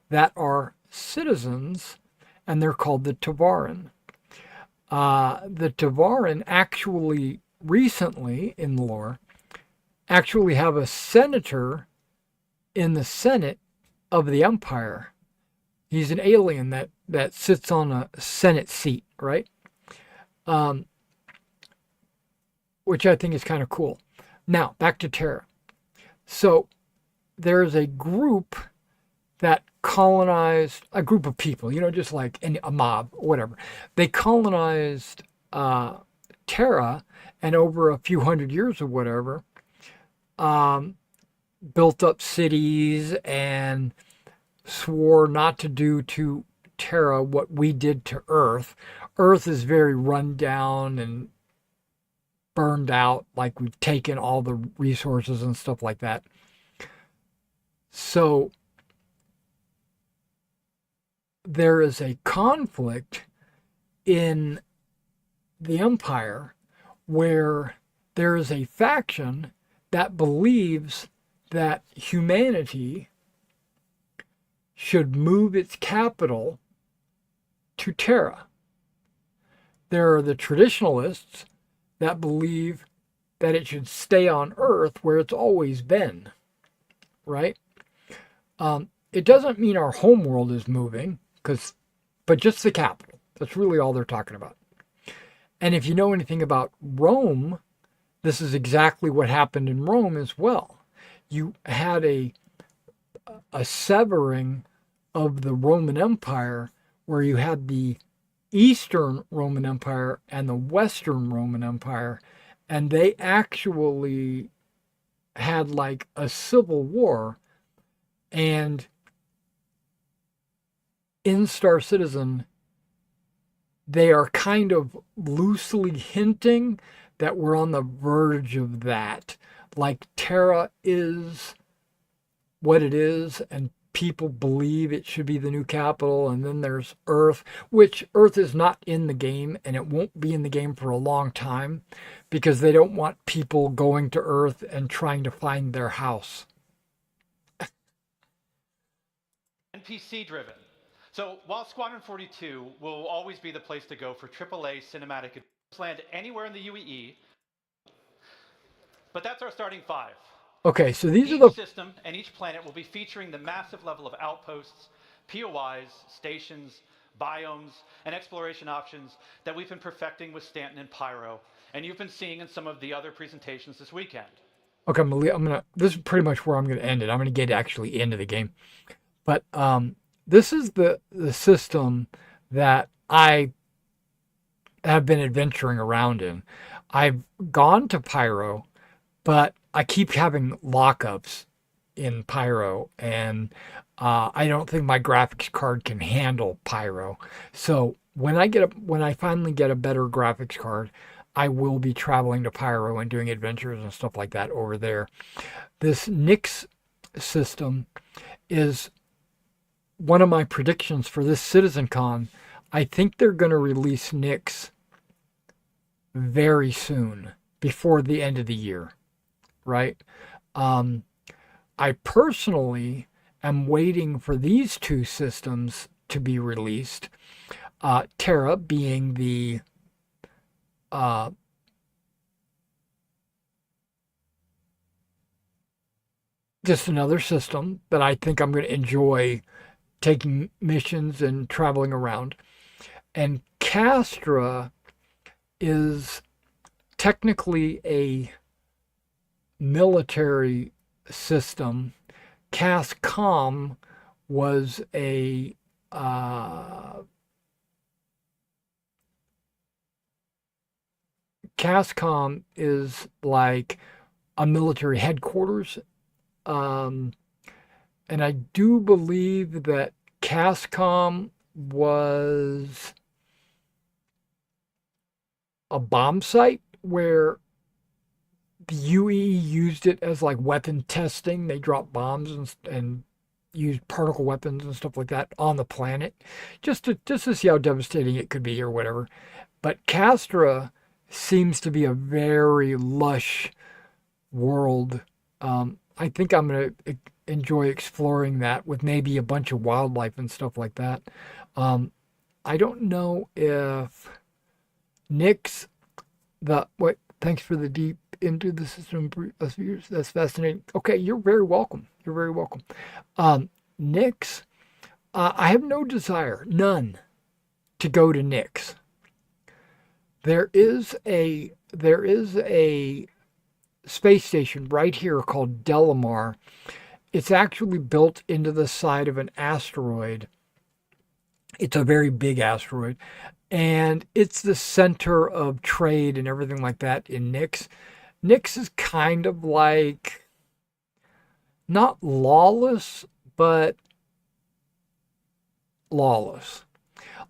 that are citizens, and they're called the Tavaran. The Tavaran actually, recently in the lore, actually have a senator in the Senate of the Empire. He's an alien that sits on a Senate seat, right? Which I think is kind of cool. Now, back to Terra. So there's a group that colonized, a group of people, just like a mob or whatever. They colonized Terra, and over a few hundred years or whatever, built up cities and swore not to do to Terra what we did to Earth. Earth is very run down and burned out, like we've taken all the resources and stuff like that. So there is a conflict in the Empire where there is a faction that believes that humanity should move its capital to Terra. There are the traditionalists that believe that it should stay on Earth where it's always been, right? It doesn't mean our homeworld is moving, but just the capital. That's really all they're talking about. And if you know anything about Rome, this is exactly what happened in Rome as well. You had a severing of the Roman Empire where you had the Eastern Roman Empire and the Western Roman Empire, and they actually had like a civil war. And in Star Citizen, they are kind of loosely hinting that we're on the verge of that. Like Terra is what it is, and people believe it should be the new capital. And then there's Earth, which Earth is not in the game, and it won't be in the game for a long time because they don't want people going to Earth and trying to find their house. NPC driven. So while Squadron 42 will always be the place to go for AAA cinematic land anywhere in the UEE, but that's our starting 5. Okay, so these are Each the system and each planet will be featuring the massive level of outposts, POIs, stations, biomes, and exploration options that we've been perfecting with Stanton and Pyro, and you've been seeing in some of the other presentations this weekend. Okay, this is pretty much where I'm gonna end it. I'm gonna get actually into the game. But this is the system that I have been adventuring around in. I've gone to Pyro, but I keep having lockups in Pyro, and I don't think my graphics card can handle Pyro. So when I finally get a better graphics card, I will be traveling to Pyro and doing adventures and stuff like that over there. This Nyx system is one of my predictions for this CitizenCon. I think they're going to release Nyx very soon, before the end of the year, right? I personally am waiting for these two systems to be released. Terra being the just another system that I think I'm going to enjoy taking missions and traveling around. And Castra is technically a military system. Cascom was a Cascom is like a military headquarters. And I do believe that Cascom was a bomb site where the UE used it as like weapon testing. They dropped bombs and used particle weapons and stuff like that on the planet, just to see how devastating it could be or whatever. But Castra seems to be a very lush world. I think I'm going to enjoy exploring that with maybe a bunch of wildlife and stuff like that. I don't know if Nyx, thanks for the deep into the system. That's fascinating. Okay, you're very welcome. You're very welcome. Nyx I have no desire, none, to go to Nix. There is a space station right here called Delamar. It's actually built into the side of an asteroid. It's a very big asteroid, and it's the center of trade and everything like that in Nix. Nix is kind of like not lawless, but lawless.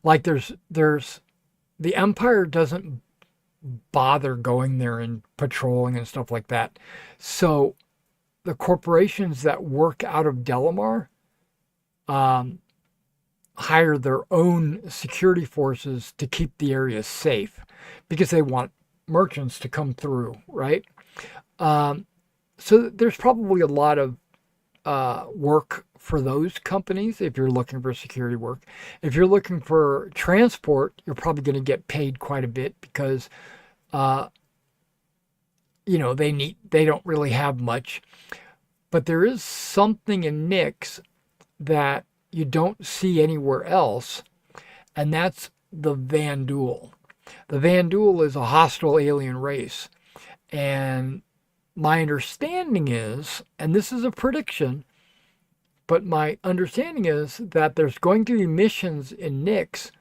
Like there's the Empire doesn't bother going there and patrolling and stuff like that. So the corporations that work out of Delamar hire their own security forces to keep the area safe because they want merchants to come through, right? So there's probably a lot of work for those companies if you're looking for security work. If you're looking for transport, you're probably going to get paid quite a bit because they don't really have much. But there is something in Nix that you don't see anywhere else, and that's the Vanduul. The Vanduul is a hostile alien race, and my understanding is, and this is a prediction, but my understanding is that there's going to be missions in Nix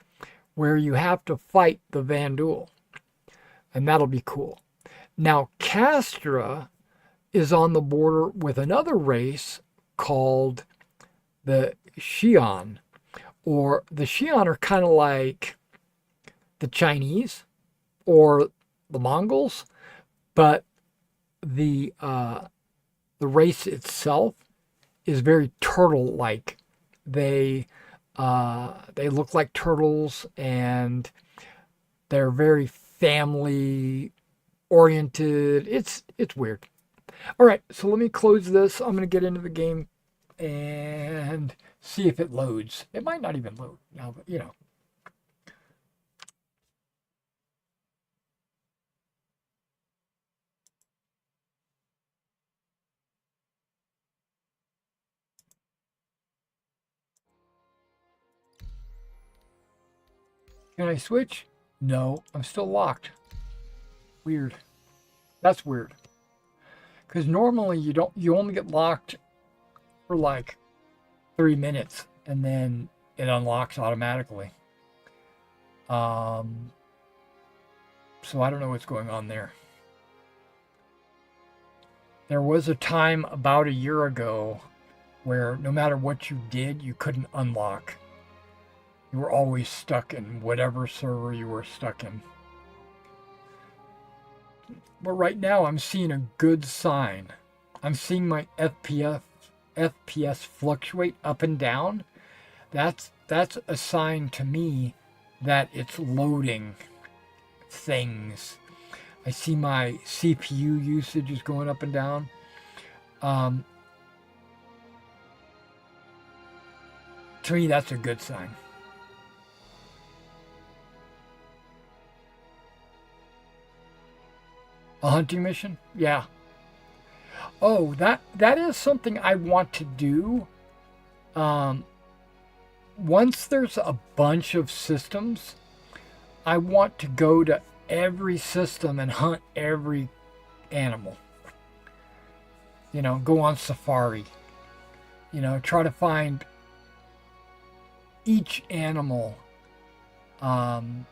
where you have to fight the Vanduul, and that'll be cool. Now, Castra is on the border with another race called the Xi'an, or the Xi'an are kind of like the Chinese or the Mongols, but the race itself is very turtle-like. They look like turtles, and they're very family-oriented. It's weird. All right, so let me close this. I'm going to get into the game and see if it loads. It might not even load now, but you know. Can I switch? No, I'm still locked. Weird. That's weird. Because normally you only get locked for like 3 minutes and then it unlocks automatically. So I don't know what's going on there. There was a time about a year ago where no matter what you did, you couldn't unlock. You were always stuck in whatever server you were stuck in. But right now I'm seeing a good sign. I'm seeing my FPS fluctuate up and down. That's a sign to me that it's loading things. I see my CPU usage is going up and down. To me, that's a good sign. A hunting mission? Yeah. Oh, that is something I want to do. Once there's a bunch of systems, I want to go to every system and hunt every animal. You know, go on safari. You know, try to find each animal and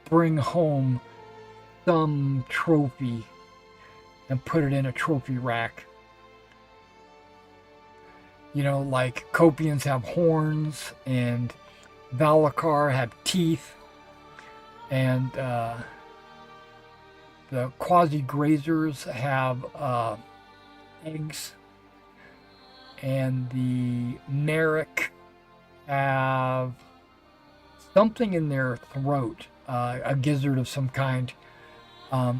bring home some trophy and put it in a trophy rack. You know, like Copians have horns and Valakar have teeth, and the quasi-grazers have eggs, and the Merrick have something in their throat, a gizzard of some kind. I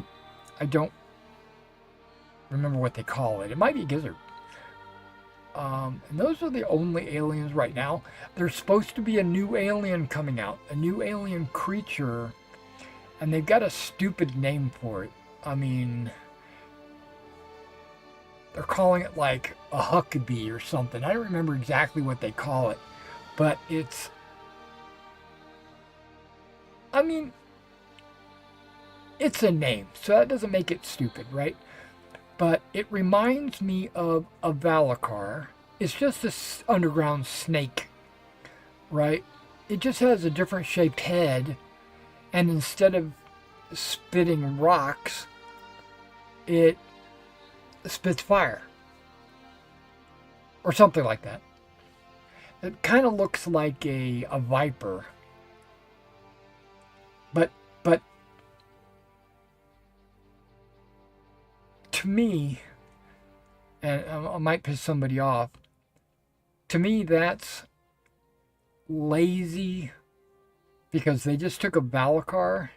don't remember what they call it. It might be a gizzard. And those are the only aliens right now. There's supposed to be a new alien coming out, a new alien creature, and they've got a stupid name for it. I mean, they're calling it like a Huckabee or something. I don't remember exactly what they call it, but it's, I mean, it's a name, so that doesn't make it stupid, right? But it reminds me of a Valakar. It's just this underground snake, right? It just has a different shaped head, and instead of spitting rocks, it spits fire. Or something like that. It kind of looks like a viper. But to me, and I might piss somebody off, to me that's lazy because they just took a Valakar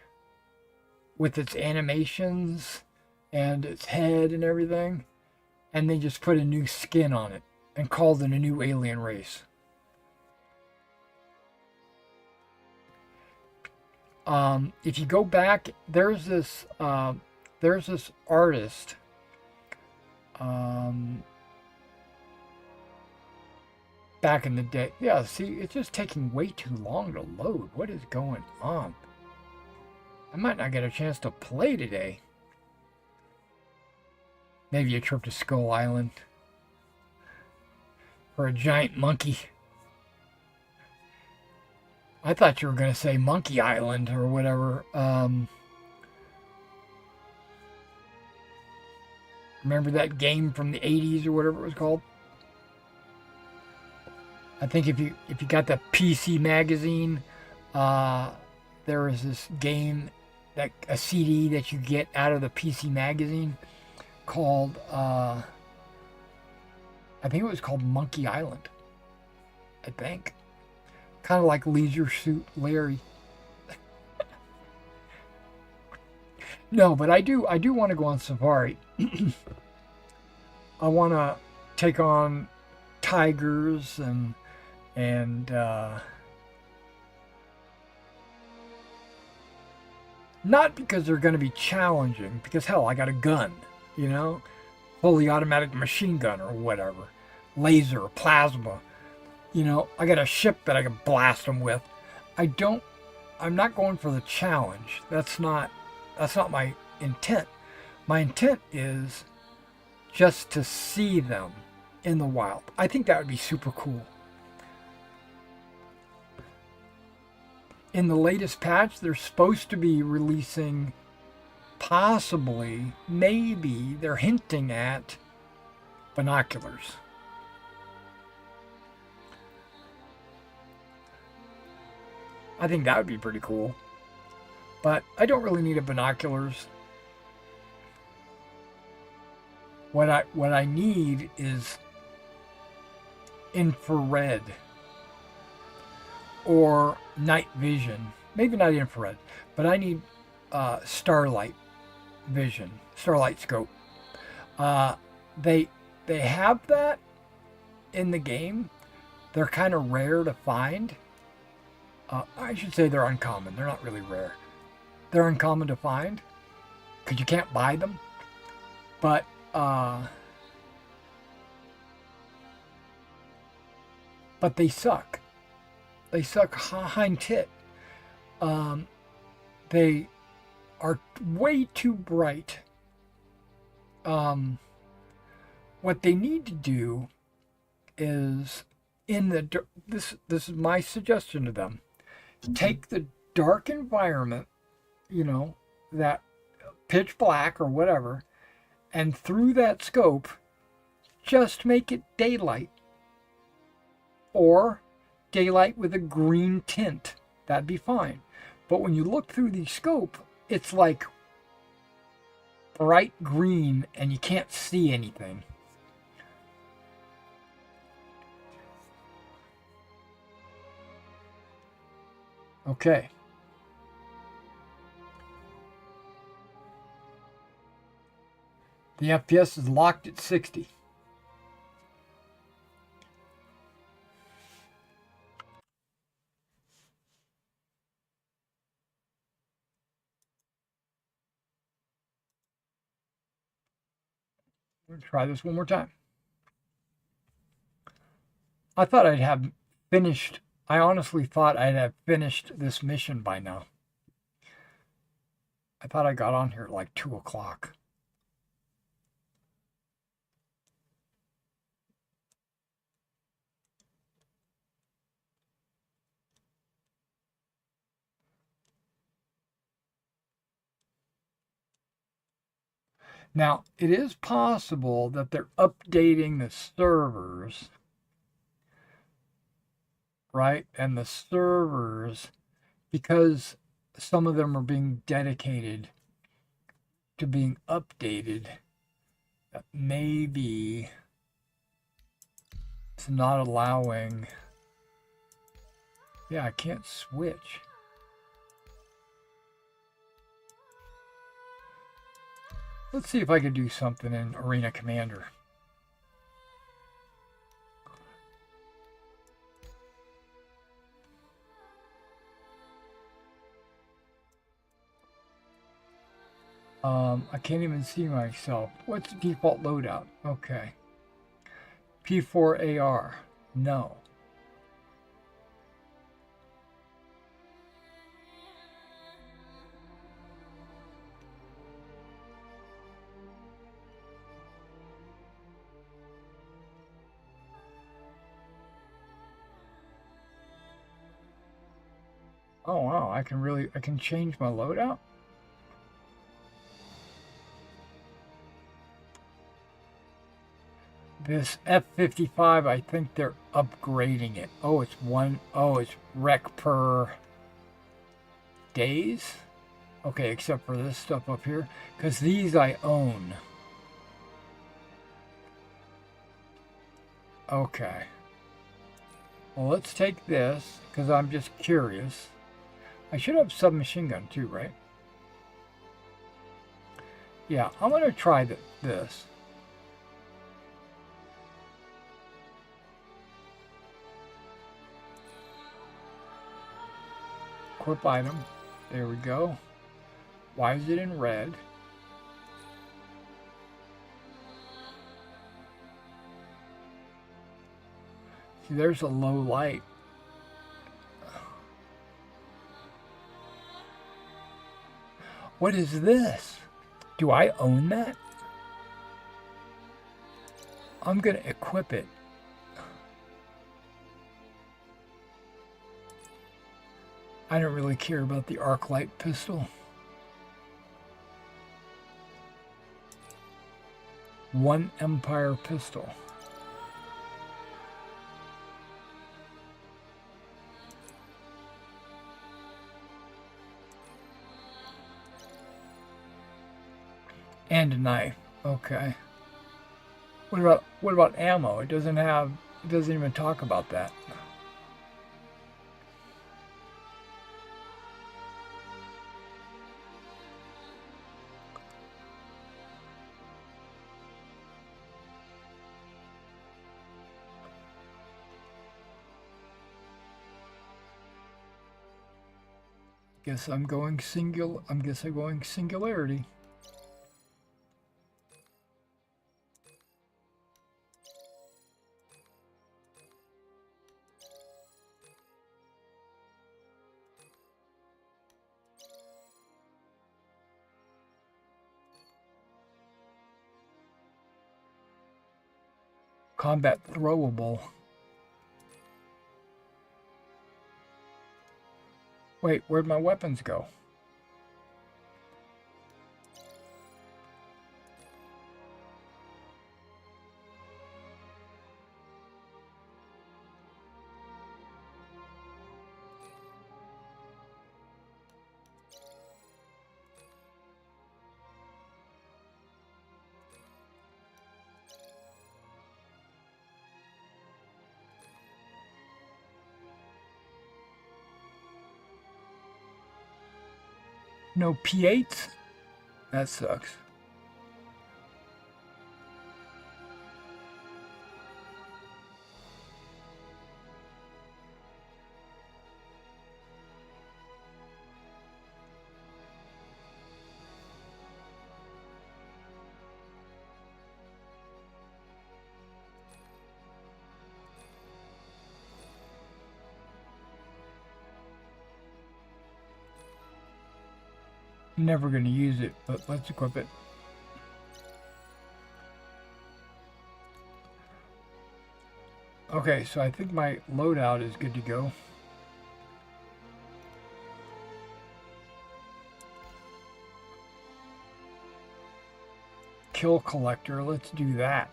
with its animations and its head and everything, and they just put a new skin on it and called it a new alien race. If you go back, there's this artist. Back in the day, yeah. See, it's just taking way too long to load. What is going on? I might not get a chance to play today. Maybe a trip to Skull Island. Or a giant monkey. I thought you were going to say Monkey Island or whatever. Remember that game from the 80s or whatever it was called? I think if you got the PC magazine, there was this game, that a CD that you get out of the PC magazine called, I think it was called Monkey Island. I think. Kind of like Leisure Suit Larry. No, but I do want to go on safari. I want to take on tigers and not because they're going to be challenging, because hell, I got a gun, you know, fully automatic machine gun or whatever, laser, plasma, you know, I got a ship that I can blast them with. I'm not going for the challenge. That's not my intent. My intent is just to see them in the wild. I think that would be super cool. In the latest patch, they're supposed to be releasing, possibly, maybe, they're hinting at binoculars. I think that would be pretty cool. But I don't really need a binoculars. What I need is infrared or night vision. Maybe not infrared, but I need starlight vision, starlight scope. They have that in the game. They're kind of rare to find. I should say they're uncommon. They're not really rare. They're uncommon to find because you can't buy them. But they suck. They suck hind tit. They are way too bright. What they need to do is this is my suggestion to them. Take the dark environment, you know, that pitch black or whatever, and through that scope, just make it daylight. Or daylight with a green tint. That'd be fine. But when you look through the scope, it's like bright green and you can't see anything. Okay. The FPS is locked at 60. I'm going to try this one more time. I thought I'd have finished, I honestly thought I'd have finished this mission by now. I thought I got on here at like 2 o'clock. Now, it is possible that they're updating the servers, right? And the servers, because some of them are being dedicated to being updated, maybe it's not allowing. Yeah, I can't switch. Let's see if I can do something in Arena Commander. I can't even see myself. What's the default loadout? Okay. P4AR. No. Oh wow, I can change my loadout? This F-55, I think they're upgrading it. Oh, it's rec per days? Okay, except for this stuff up here. Because these I own. Okay. Well, let's take this, because I'm just curious. I should have submachine gun too, right? Yeah, I'm going to try this. Equip item. There we go. Why is it in red? See, there's a low light. What is this? Do I own that? I'm going to equip it. I don't really care about the arc light pistol. One Empire pistol. And a knife. Okay. What about ammo? It doesn't even talk about that. Guess I'm going singularity. Combat throwable. Wait, where'd my weapons go? No P8s? That sucks. Never going to use it, but let's equip it. Okay, so I think my loadout is good to go. Kill collector, let's do that.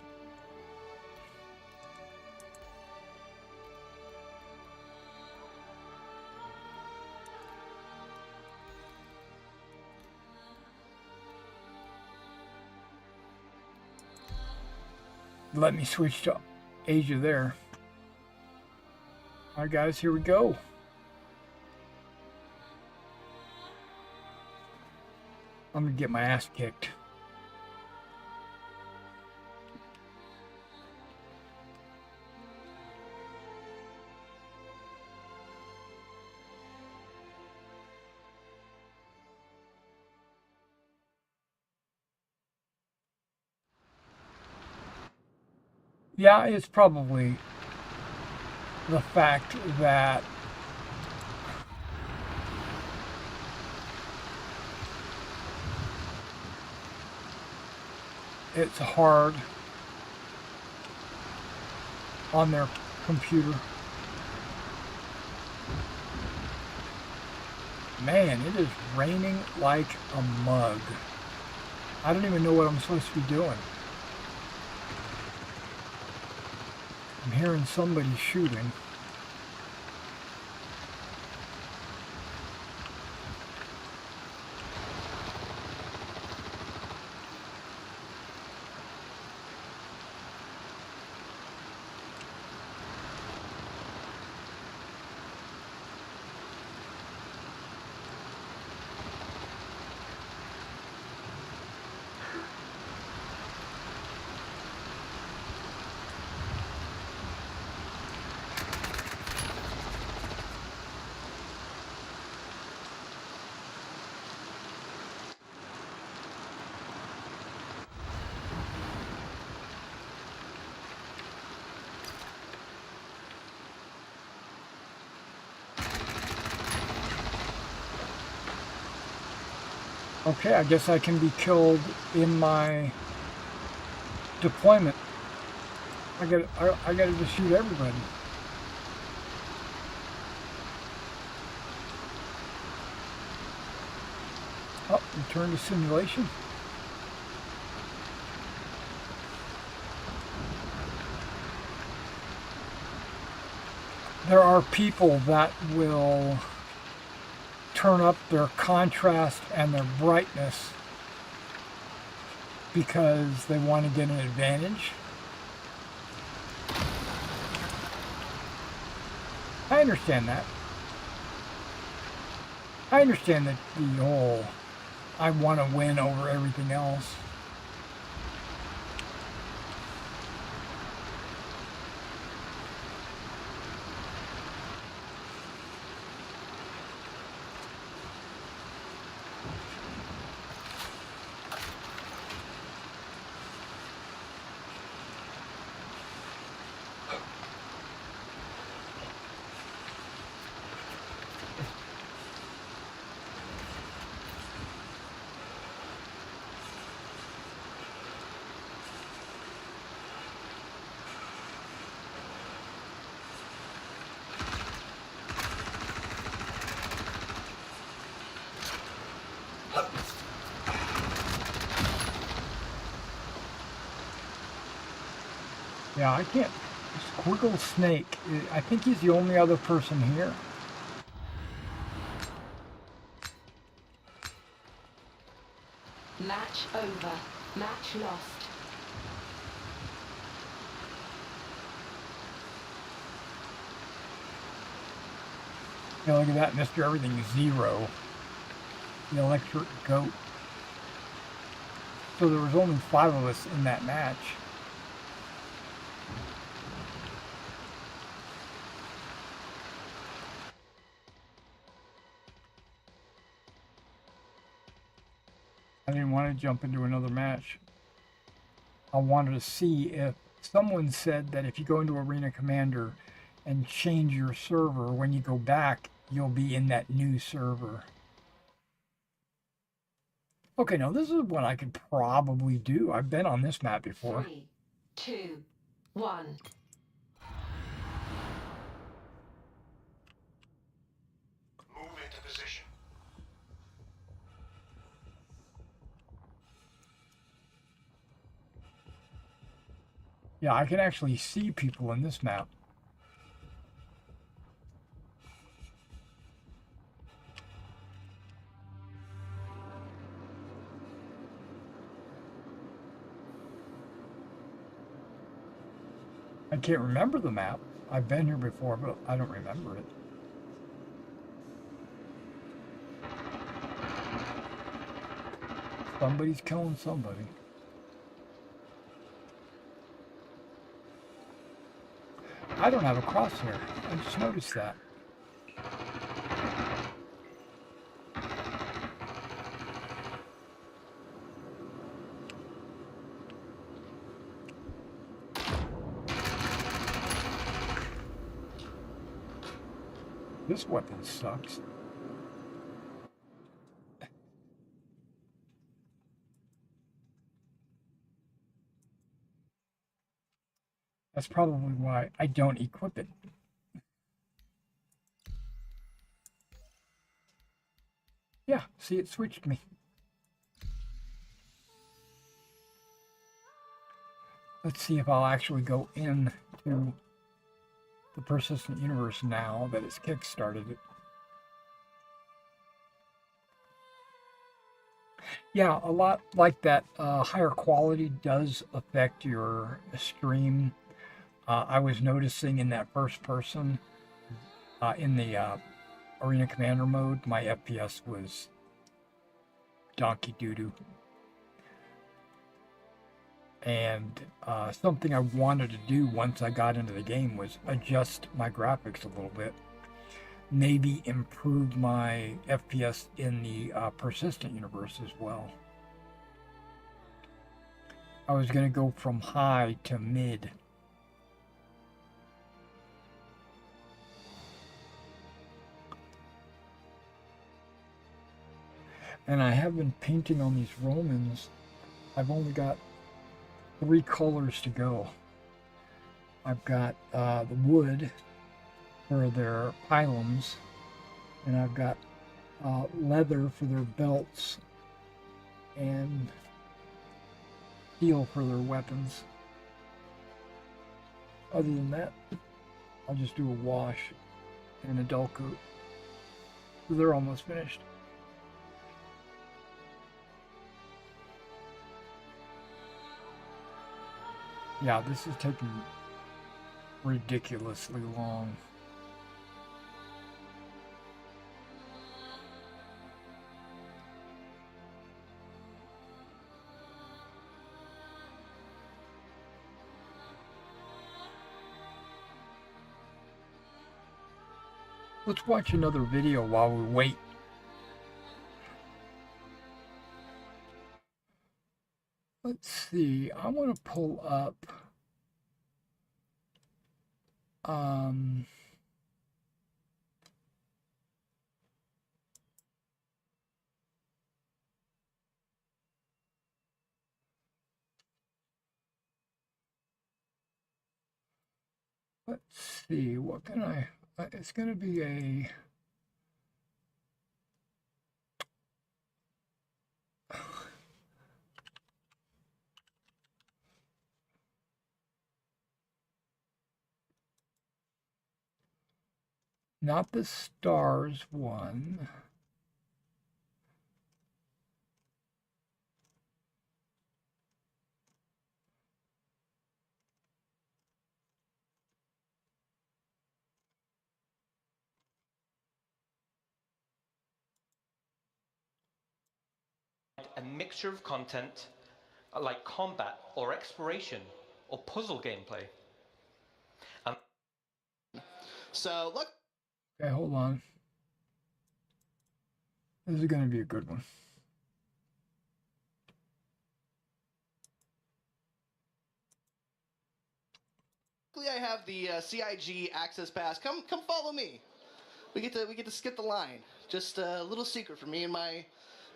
Let me switch to Asia there. Alright guys, here we go. I'm gonna get my ass kicked. Yeah, it's probably the fact that it's hard on their computer. Man, it is raining like a mug. I don't even know what I'm supposed to be doing. I'm hearing somebody shooting. Okay, I guess I can be killed in my deployment. I gotta just shoot everybody. Oh, return to simulation. There are people that will turn up their contrast and their brightness because they want to get an advantage. I understand that. I understand that the whole I want to win over everything else. Yeah, I can't. Squiggle Snake. I think he's the only other person here. Match over. Match lost. Yeah, look at that, Mr. Everything Zero. The electric goat. So there was only 5 of us in that match. I didn't want to jump into another match. I wanted to see if someone said that if you go into Arena Commander and change your server, when you go back, you'll be in that new server. Okay, now this is what I could probably do. I've been on this map before. 3, 2, 1. Move into position. Yeah, I can actually see people in this map. I can't remember the map. I've been here before, but I don't remember it. Somebody's killing somebody. I don't have a crosshair. I just noticed that. This weapon sucks. That's probably why I don't equip it. Yeah, see, it switched me. Let's see if I'll actually go into the persistent universe now that it's kick-started it. Yeah, a lot like that. Higher quality does affect your stream. I was noticing in that first person, in the Arena Commander mode, my FPS was donkey doo-doo. And something I wanted to do once I got into the game was adjust my graphics a little bit. Maybe improve my FPS in the persistent universe as well. I was going to go from high to mid. And I have been painting on these Romans. I've only got 3 colors to go. I've got the wood for their pylons, and I've got leather for their belts, and steel for their weapons. Other than that, I'll just do a wash and a dull coat. They're almost finished. Yeah, this is taking ridiculously long. Let's watch another video while we wait. Let's see, I want to pull up let's see, what can I, it's going to be a, not the stars one. A mixture of content like combat or exploration or puzzle gameplay. So look. Okay, hold on. This is going to be a good one. I have the CIG access pass. Come follow me. We get to skip the line. Just a little secret for me and my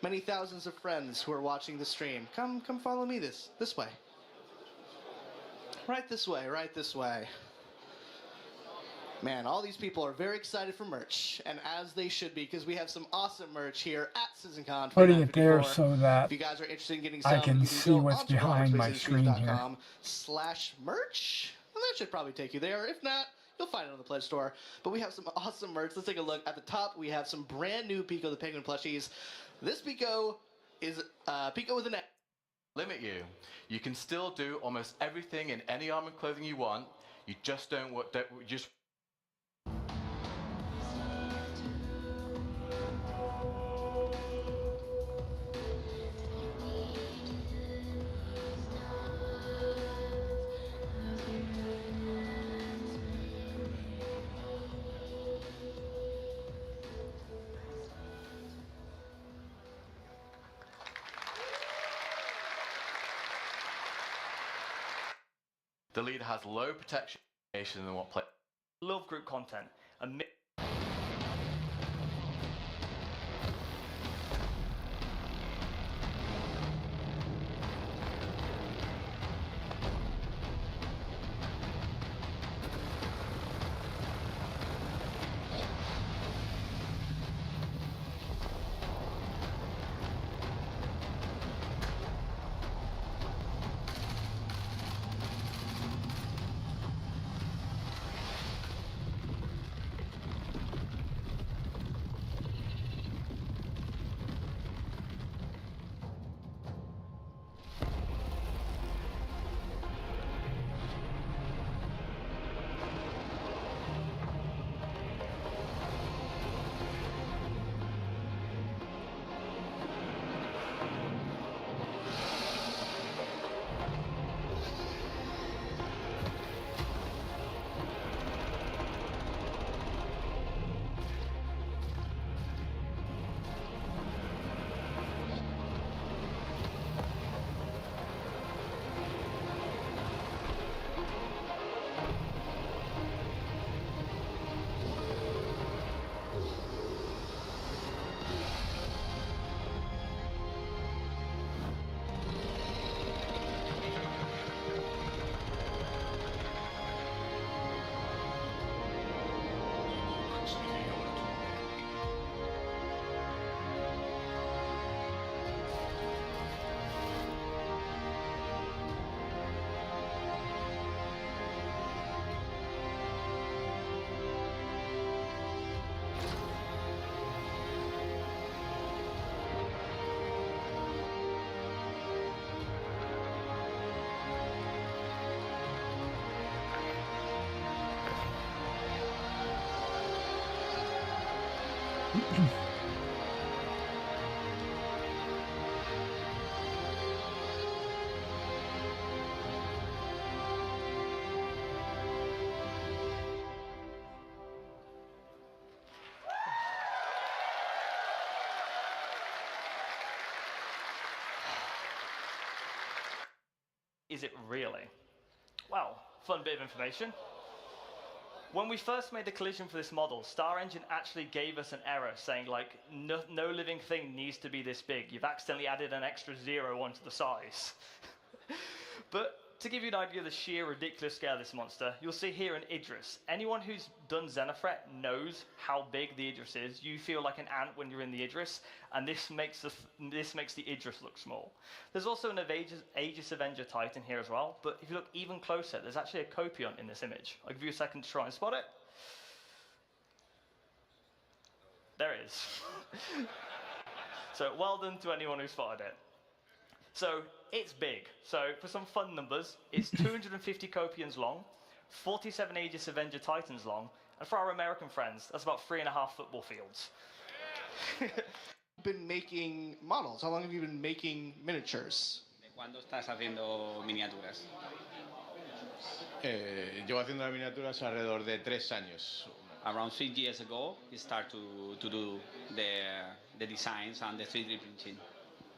many thousands of friends who are watching the stream. Come follow me this way. Right this way, right this way. Man, all these people are very excited for merch, and as they should be, because we have some awesome merch here at CitizenCon. Putting it there 2954. so that If you guys are interested in getting some, I can you see go what's onto behind my screen here. workspaces3.com/merch, and that should probably take you there. If not, you'll find it on the Pledge Store. But we have some awesome merch. Let's take a look. At the top, we have some brand new Pico the Penguin plushies. This Pico is Pico with an X. Limit you. You can still do almost everything in any armored clothing you want. You just don't just. The leader has low protection than what play. Love group content. Is it really? Well, fun bit of information. When we first made the collision for this model, Star Engine actually gave us an error saying like, no living thing needs to be this big. You've accidentally added an extra 0 onto the size. But to give you an idea of the sheer ridiculous scale of this monster, you'll see here an Idris. Anyone who's done Xenothreat knows how big the Idris is. You feel like an ant when you're in the Idris, and this makes the Idris look small. There's also an Aegis Avenger Titan here as well, but if you look even closer, there's actually a Copion in this image. I'll give you a second to try and spot it. There it is. So well done to anyone who spotted it. So it's big. So for some fun numbers, it's 250 Copions long, 47 Aegis Avenger Titans long, and for our American friends, that's about 3.5 football fields. Been making models? How long have you been making miniatures? ¿Cuándo estás haciendo miniaturas? Llevo haciendo las miniaturas alrededor de 3 años. Around 3 years ago, you start to do the designs and the 3D printing.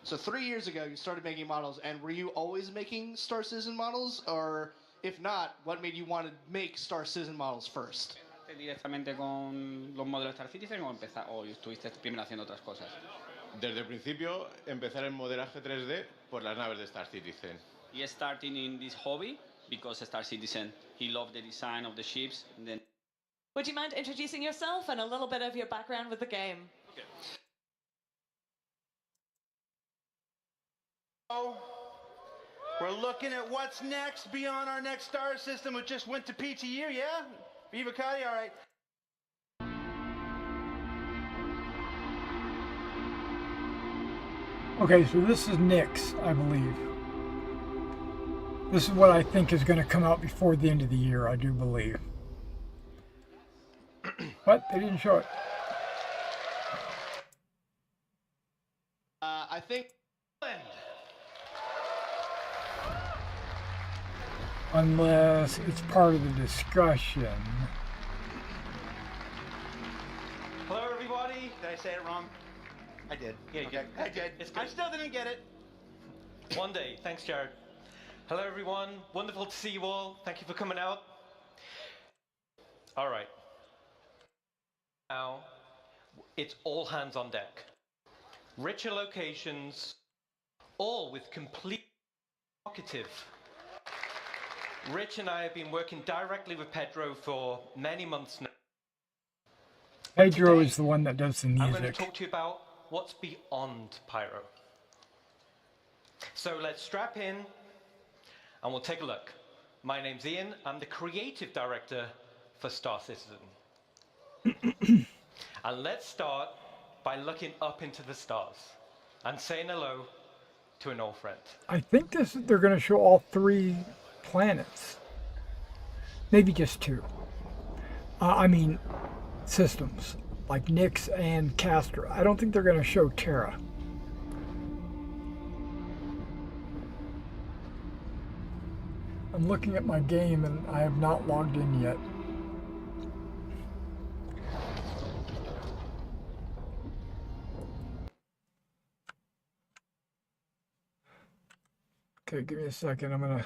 So 3 years ago, you started making models, and were you always making Star Citizen models, or if not, what made you want to make Star Citizen models first? ¿Directamente con los modelos Star Citizen o estuviste primero haciendo otras cosas? Desde el principio, empezar el modelaje 3D por las naves de Star Citizen. He started in this hobby because Star Citizen, he loved the design of the ships. And then Would you mind introducing yourself and a little bit of your background with the game? okay. We're looking at what's next beyond our next star system. It just went to PTU, yeah? Viva Cati, all right. Okay, so this is Nyx, I believe. This is what I think is going to come out before the end of the year, I do believe. But they didn't show it. I think. Unless it's part of the discussion. Hello, everybody. Did I say it wrong? I did. Yeah, okay. I did. I still didn't get it. One day. Thanks, Jared. Hello, everyone. Wonderful to see you all. Thank you for coming out. All right. Now, it's all hands on deck. Richer locations, all with complete evocative. Rich and I have been working directly with Pedro for many months now. Pedro is the one that does the I'm going to music. talk to you about what's beyond Pyro. So let's strap in and we'll take a look. My name's Ian. I'm the creative director for Star Citizen. And let's start by looking up into the stars and saying hello to an old friend. I think they're going to show all 3 planets. Maybe just 2. I mean, systems. Like Nyx and Castor. I don't think they're going to show Terra. I'm looking at my game and I have not logged in yet. Okay, give me a second. I'm gonna...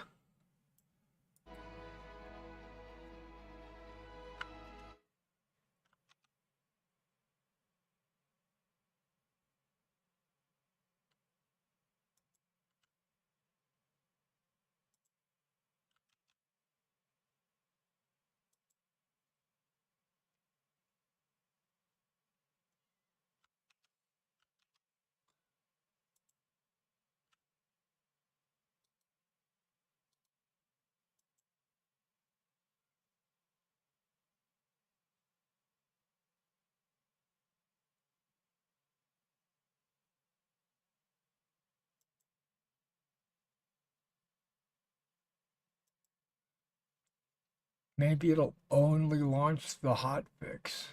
Maybe it'll only launch the hotfix.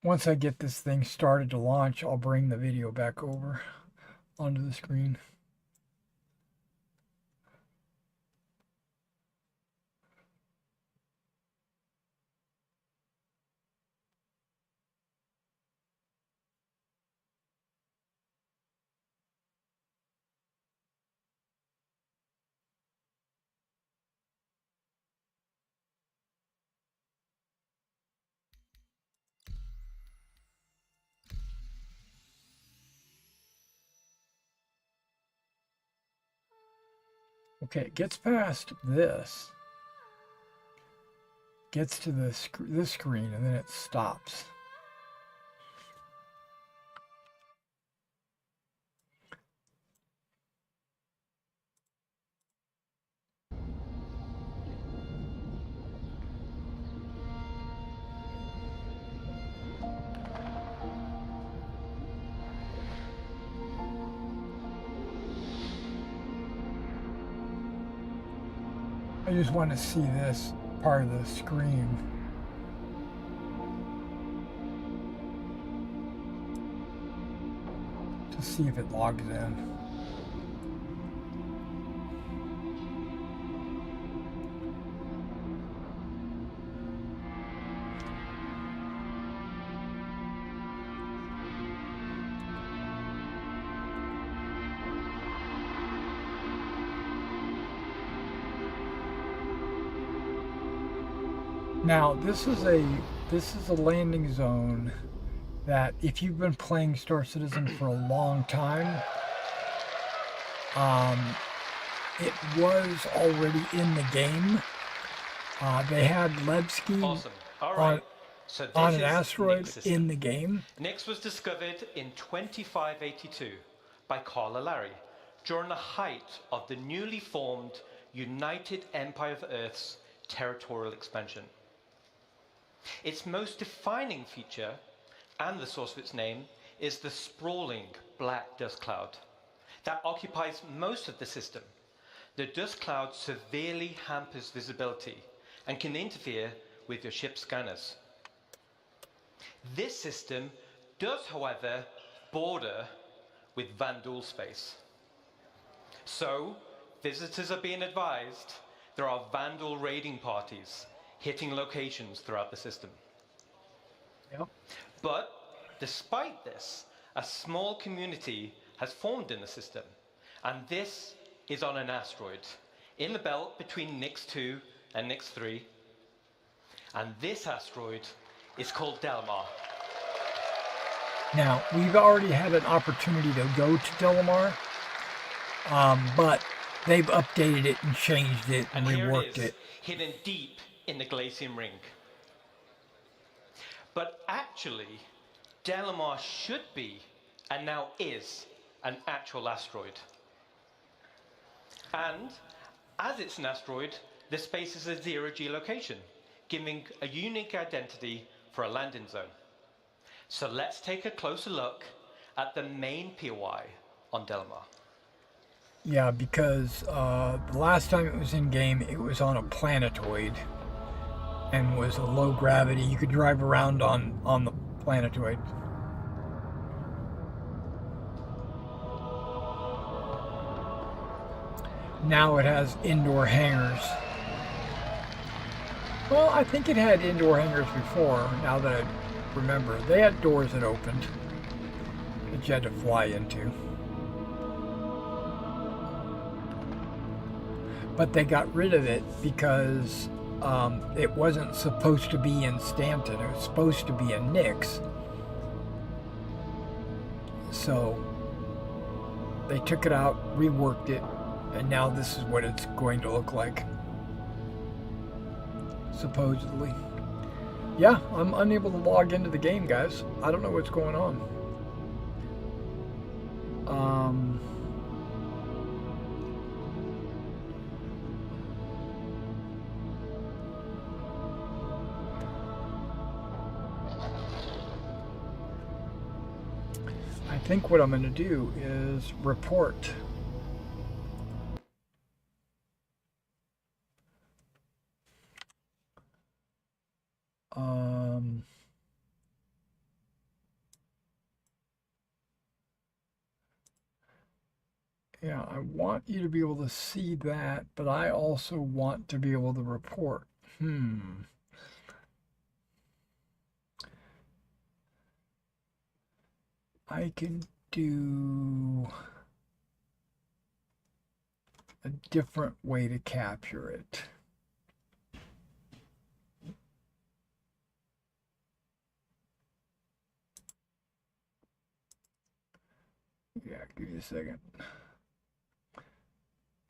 Once I get this thing started to launch, I'll bring the video back over onto the screen. Okay, it gets past this, gets to this screen, and then it stops. I just want to see this part of the screen. To see if it logs in. Now this is a landing zone that if you've been playing Star Citizen for a long time, it was already in the game. They had Levski Awesome. All right. on an asteroid in the game. Nix was discovered in 2582 by Carla Larry during the height of the newly formed United Empire of Earth's territorial expansion. Its most defining feature, and the source of its name, is the sprawling black dust cloud that occupies most of the system. The dust cloud severely hampers visibility and can interfere with your ship's scanners. This system does, however, border with Vandal space. So, visitors are being advised there are Vandal raiding parties hitting locations throughout the system. Yep. But, despite this, a small community has formed in the system, and this is on an asteroid in the belt between Nix 2 and Nix 3. And this asteroid is called Delamar. Now, we've already had an opportunity to go to Delamar, but they've updated it and changed it and reworked it. Hidden deep in the Glacium Ring. But actually, Delamar should be, and now is, an actual asteroid. And, as it's an asteroid, the space is a zero-G location, giving a unique identity for a landing zone. So let's take a closer look at the main POI on Delamar. Yeah, because the last time it was in game, it was on a planetoid and was a low gravity. You could drive around on the planetoid. Now it has indoor hangars. Well, I think it had indoor hangars before, now that I remember. They had doors that opened that you had to fly into. But they got rid of it because it wasn't supposed to be in Stanton. It was supposed to be in Nix. So they took it out, reworked it, and now this is what it's going to look like. Supposedly. Yeah, I'm unable to log into the game, guys. I don't know what's going on. I think what I'm going to do is report. Yeah, I want you to be able to see that, but I also want to be able to report. I can do a different way to capture it. Yeah, give me a second.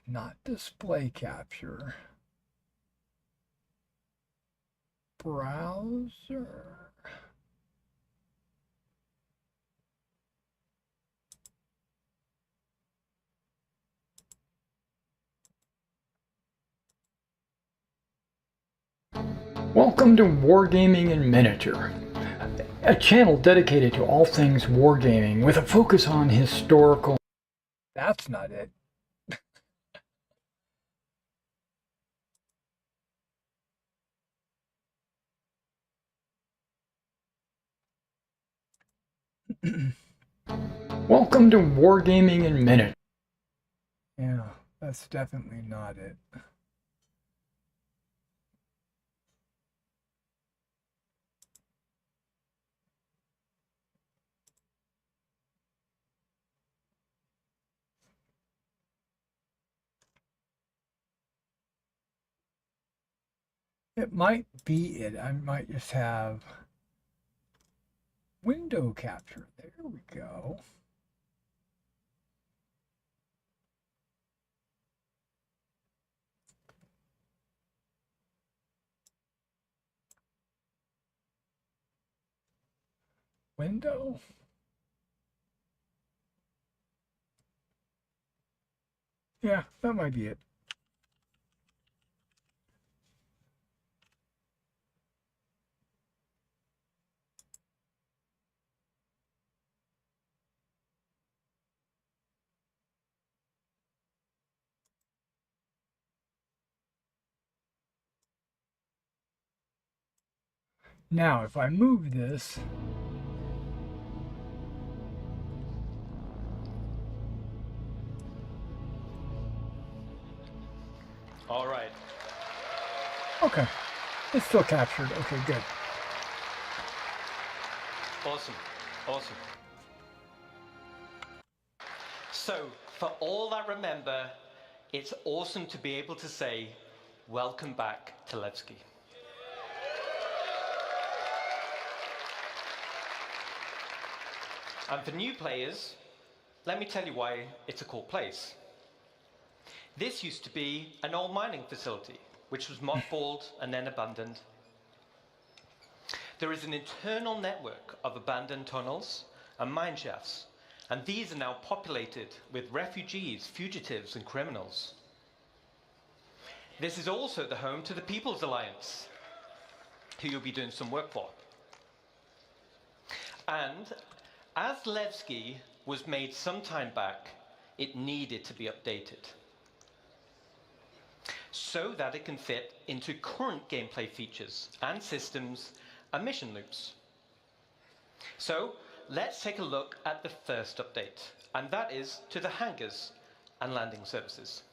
Not display capture. Browser. Welcome to Wargaming in Miniature, a channel dedicated to all things wargaming with a focus on historical. That's not it. Welcome to Wargaming in Miniature. Yeah, that's definitely not it. It might be it. I might just have window capture. There we go. Window. Yeah, that might be it. Now, if I move this, All right. okay, it's still captured. Okay, good. Awesome. Awesome. So, for all that remember, it's awesome to be able to say, welcome back to Levski. And for new players, let me tell you why it's a cool place. This used to be an old mining facility, which was mothballed and then abandoned. There is an internal network of abandoned tunnels and mine shafts, and these are now populated with refugees, fugitives, and criminals. This is also the home to the People's Alliance, who you'll be doing some work for. And as Levski was made some time back, it needed to be updated so that it can fit into current gameplay features and systems and mission loops. So let's take a look at the first update, and that is to the hangars and landing services.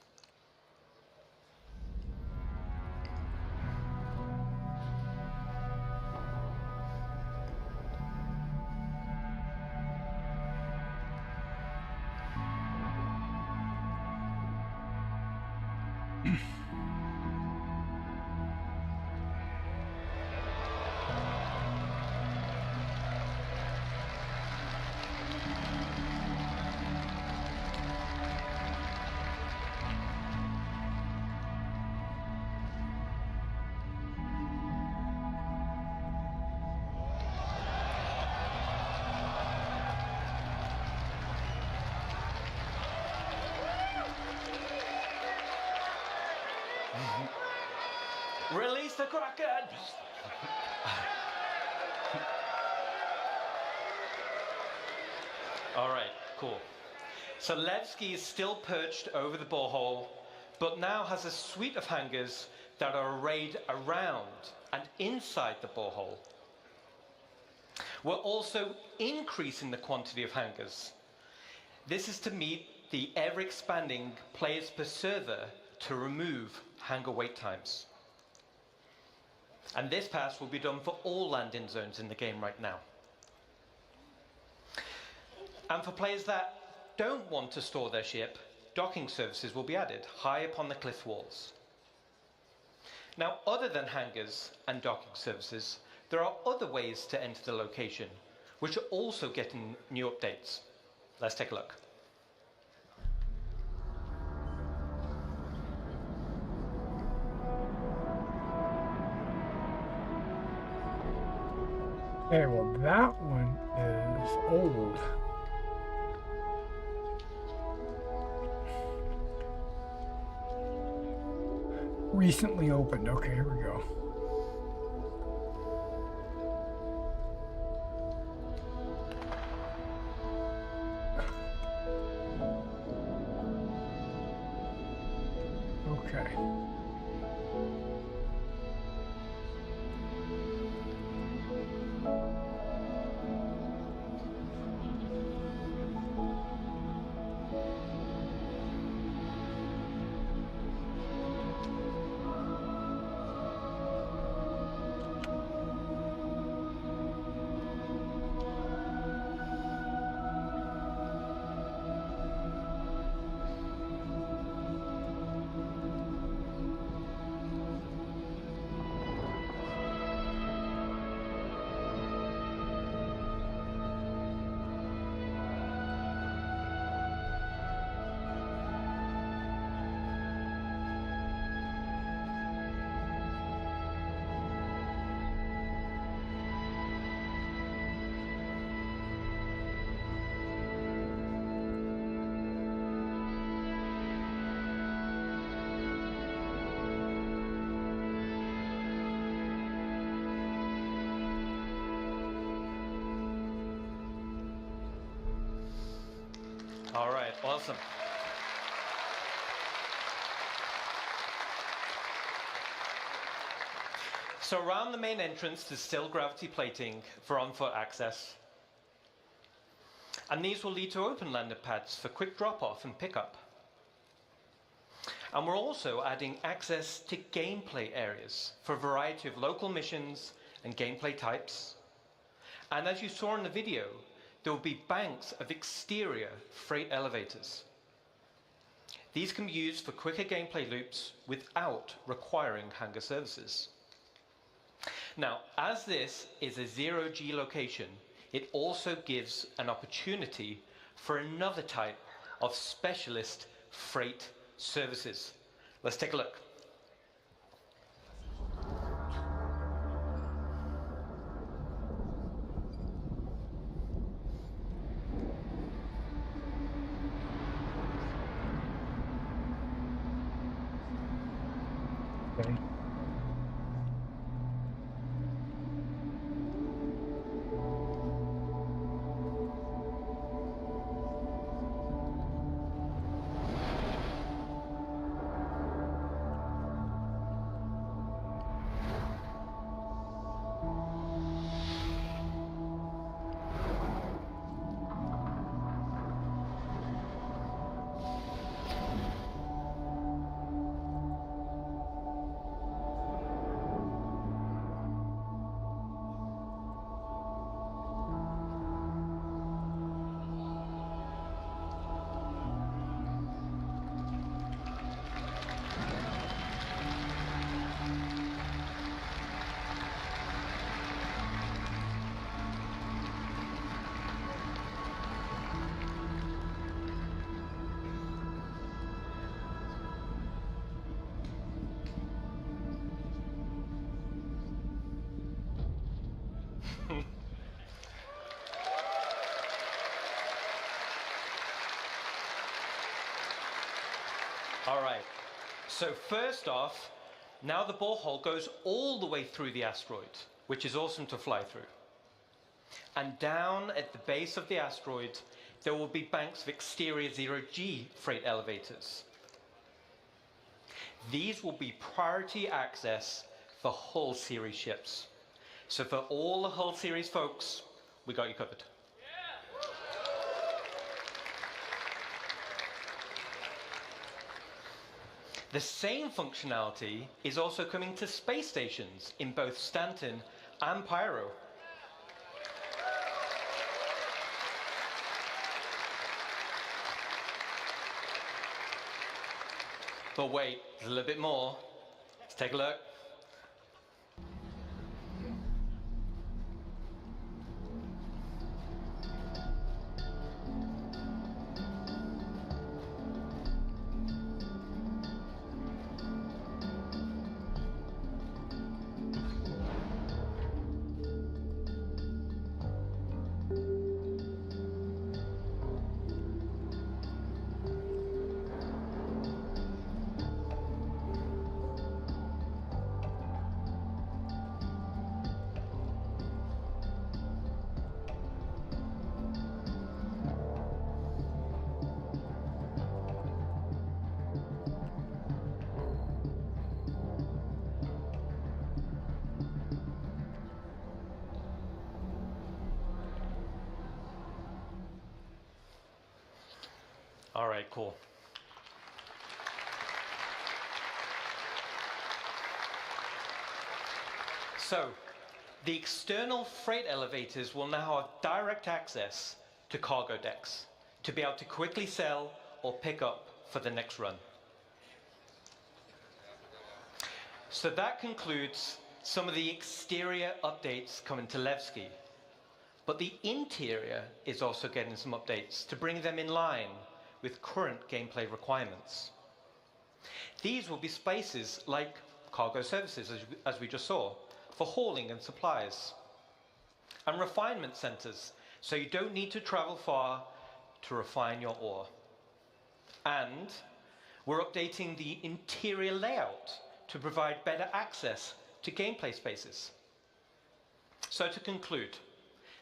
Release the Kraken! All right, cool. So Levski is still perched over the borehole, but now has a suite of hangars that are arrayed around and inside the borehole. We're also increasing the quantity of hangars. This is to meet the ever-expanding players per server to remove hangar wait times. And this pass will be done for all landing zones in the game right now. And for players that don't want to store their ship, docking services will be added high up on the cliff walls. Now, other than hangars and docking services, there are other ways to enter the location, which are also getting new updates. Let's take a look. Okay, well that one is old. Recently opened. Okay, here we go. Okay. All right, awesome. So around the main entrance, there's still gravity plating for on-foot access. And these will lead to open landing pads for quick drop-off and pickup. And we're also adding access to gameplay areas for a variety of local missions and gameplay types. And as you saw in the video, there will be banks of exterior freight elevators. These can be used for quicker gameplay loops without requiring hangar services. Now, as this is a zero-G location, it also gives an opportunity for another type of specialist freight services. Let's take a look. Okay. All right, so first off, now the borehole goes all the way through the asteroid, which is awesome to fly through. And down at the base of the asteroid, there will be banks of exterior zero-G freight elevators. These will be priority access for Hull series ships. So for all the Hull series folks, we got you covered. The same functionality is also coming to space stations in both Stanton and Pyro. But wait, there's a little bit more. Let's take a look. All right, cool. So, the external freight elevators will now have direct access to cargo decks to be able to quickly sell or pick up for the next run. So that concludes some of the exterior updates coming to Levski. But the interior is also getting some updates to bring them in line with current gameplay requirements. These will be spaces like cargo services, as we just saw, for hauling and supplies, and refinement centers, so you don't need to travel far to refine your ore. And we're updating the interior layout to provide better access to gameplay spaces. So to conclude,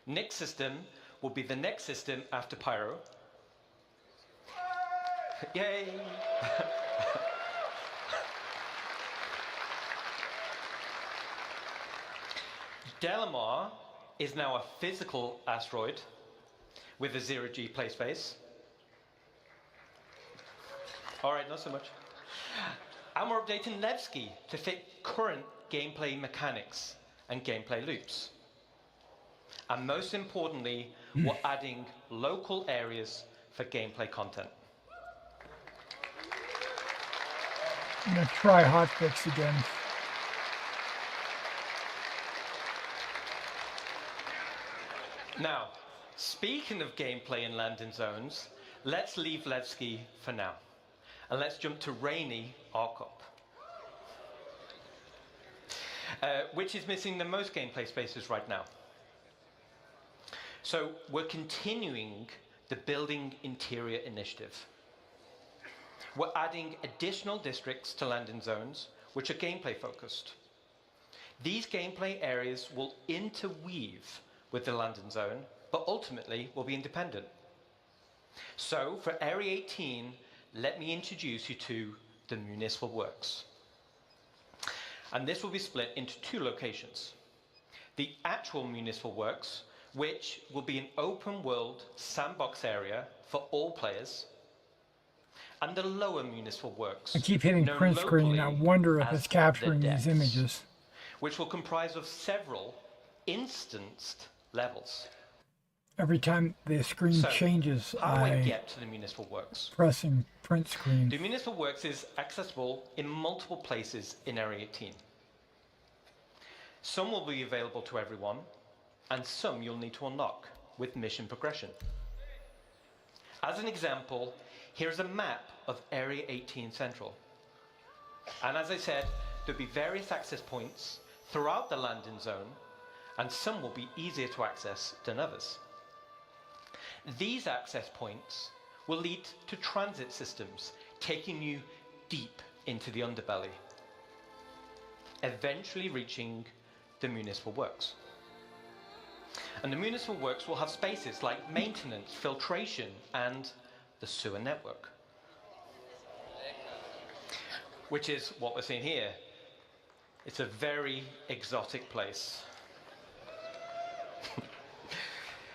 Nick's system will be the next system after Pyro. Yay! Delamar is now a physical asteroid with a 0G play space. All right, not so much. And we're updating Nevsky to fit current gameplay mechanics and gameplay loops. And most importantly, we're adding local areas for gameplay content. I'm going to try hotfix again. Now, speaking of gameplay in landing zones, let's leave Levski for now. And let's jump to Rainy Arcop, which is missing the most gameplay spaces right now. So we're continuing the Building Interior initiative. We're adding additional districts to landing zones, which are gameplay focused. These gameplay areas will interweave with the landing zone, but ultimately will be independent. So for Area 18, let me introduce you to the Municipal Works. And this will be split into two locations. The actual Municipal Works, which will be an open world sandbox area for all players, and the lower Municipal Works. I keep hitting print screen. I wonder if it's capturing these images. Which will comprise of several instanced levels. Every time the screen changes, how do I get to the Municipal Works? Pressing print screen. The Municipal Works is accessible in multiple places in Area 18. Some will be available to everyone, and some you'll need to unlock with mission progression. As an example, here's a map of Area 18 Central. And as I said, there'll be various access points throughout the landing zone, and some will be easier to access than others. These access points will lead to transit systems, taking you deep into the underbelly, eventually reaching the Municipal Works. And the Municipal Works will have spaces like maintenance, filtration, and the sewer network, which is what we're seeing here. It's a very exotic place.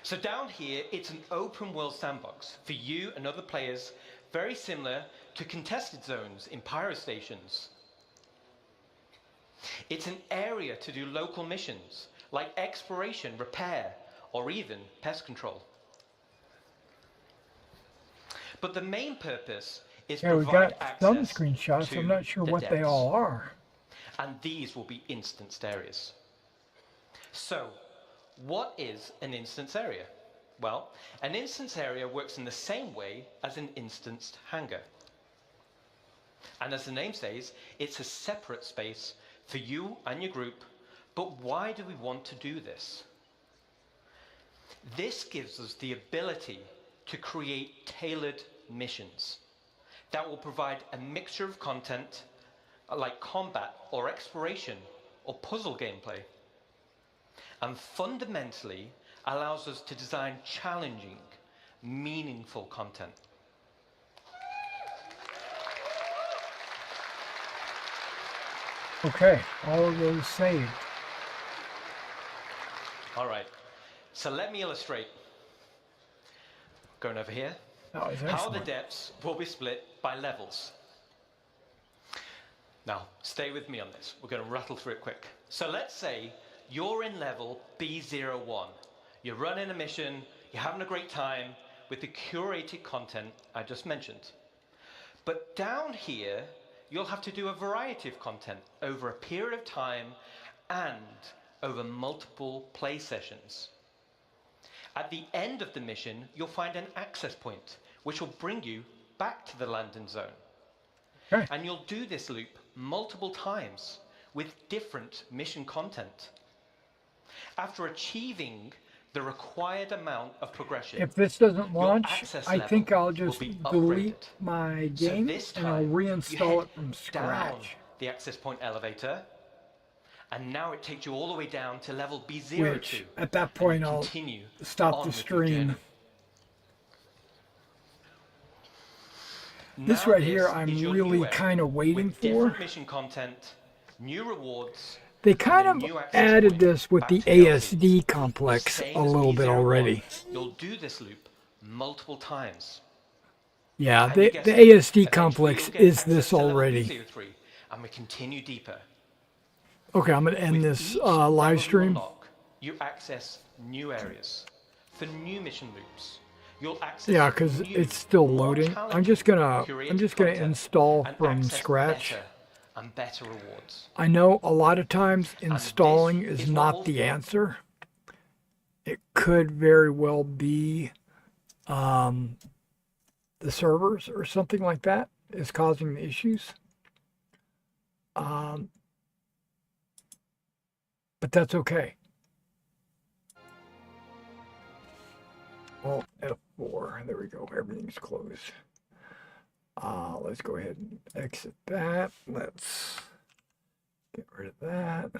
So down here, it's an open world sandbox for you and other players, very similar to contested zones in pyro stations. It's an area to do local missions, like exploration, repair, or even pest control. But the main purpose is to provide access some screenshots. I'm not sure what they all are. And these will be instanced areas. So, what is an instance area? Well, an instance area works in the same way as an instanced hangar. And as the name says, it's a separate space for you and your group. But why do we want to do this? This gives us the ability to create tailored missions that will provide a mixture of content like combat or exploration or puzzle gameplay, and fundamentally allows us to design challenging, meaningful content. Okay, all of those saved. All right, so let me illustrate. Going over here. That was how excellent. the depths will be split by levels. Now, stay with me on this. We're going to rattle through it quick. So let's say you're in level B01. You're running a mission, you're having a great time with the curated content I just mentioned. But down here, you'll have to do a variety of content over a period of time and over multiple play sessions. At the end of the mission, you'll find an access point, which will bring you back to the landing zone. Okay. And you'll do this loop multiple times with different mission content. After achieving the required amount of progression, if this doesn't launch, access I think level I'll just will be delete upgraded. my So game this and I'll time, reinstall you it from head down scratch. the access point elevator, and now it takes you all the way down to level B02. Which, at that point, I'll continue stop on the with your journey. stream. This Now right here, this I'm is your really new area kind of waiting with for. different mission content, new rewards. They kind of new access added point this with back the to DLCs. ASD complex Same a as little bit P01, already. You'll do this loop multiple times. Yeah, And the you guessed it, ASD eventually complex you'll get is access this to level already. P03, and we continue deeper. Okay, I'm going to end With this each level live you stream. unlock, you access new areas for new mission loops. You'll access Yeah, because new, it's still more loading. I'm challenging just gonna curated content install and from access scratch. better and better rewards. I know a lot of times And installing this is what not will- the answer. It could very well be the servers or something like that is causing the issues. But that's okay. Well, F4, there we go. Everything's closed. Let's go ahead and exit that. Let's get rid of that.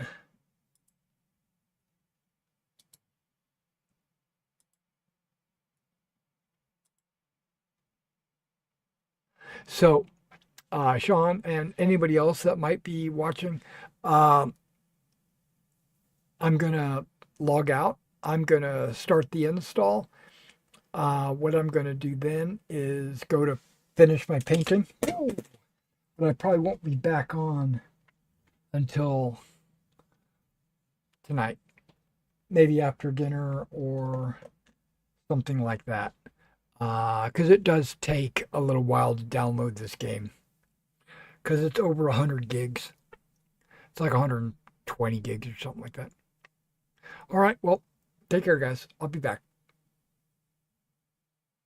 So, Sean and anybody else that might be watching, I'm going to log out. I'm going to start the install. What I'm going to do then is go to finish my painting. But I probably won't be back on until tonight. Maybe after dinner or something like that. Because it does take a little while to download this game. Because it's over 100 gigs. It's like 120 gigs or something like that. All right, well, take care, guys. I'll be back.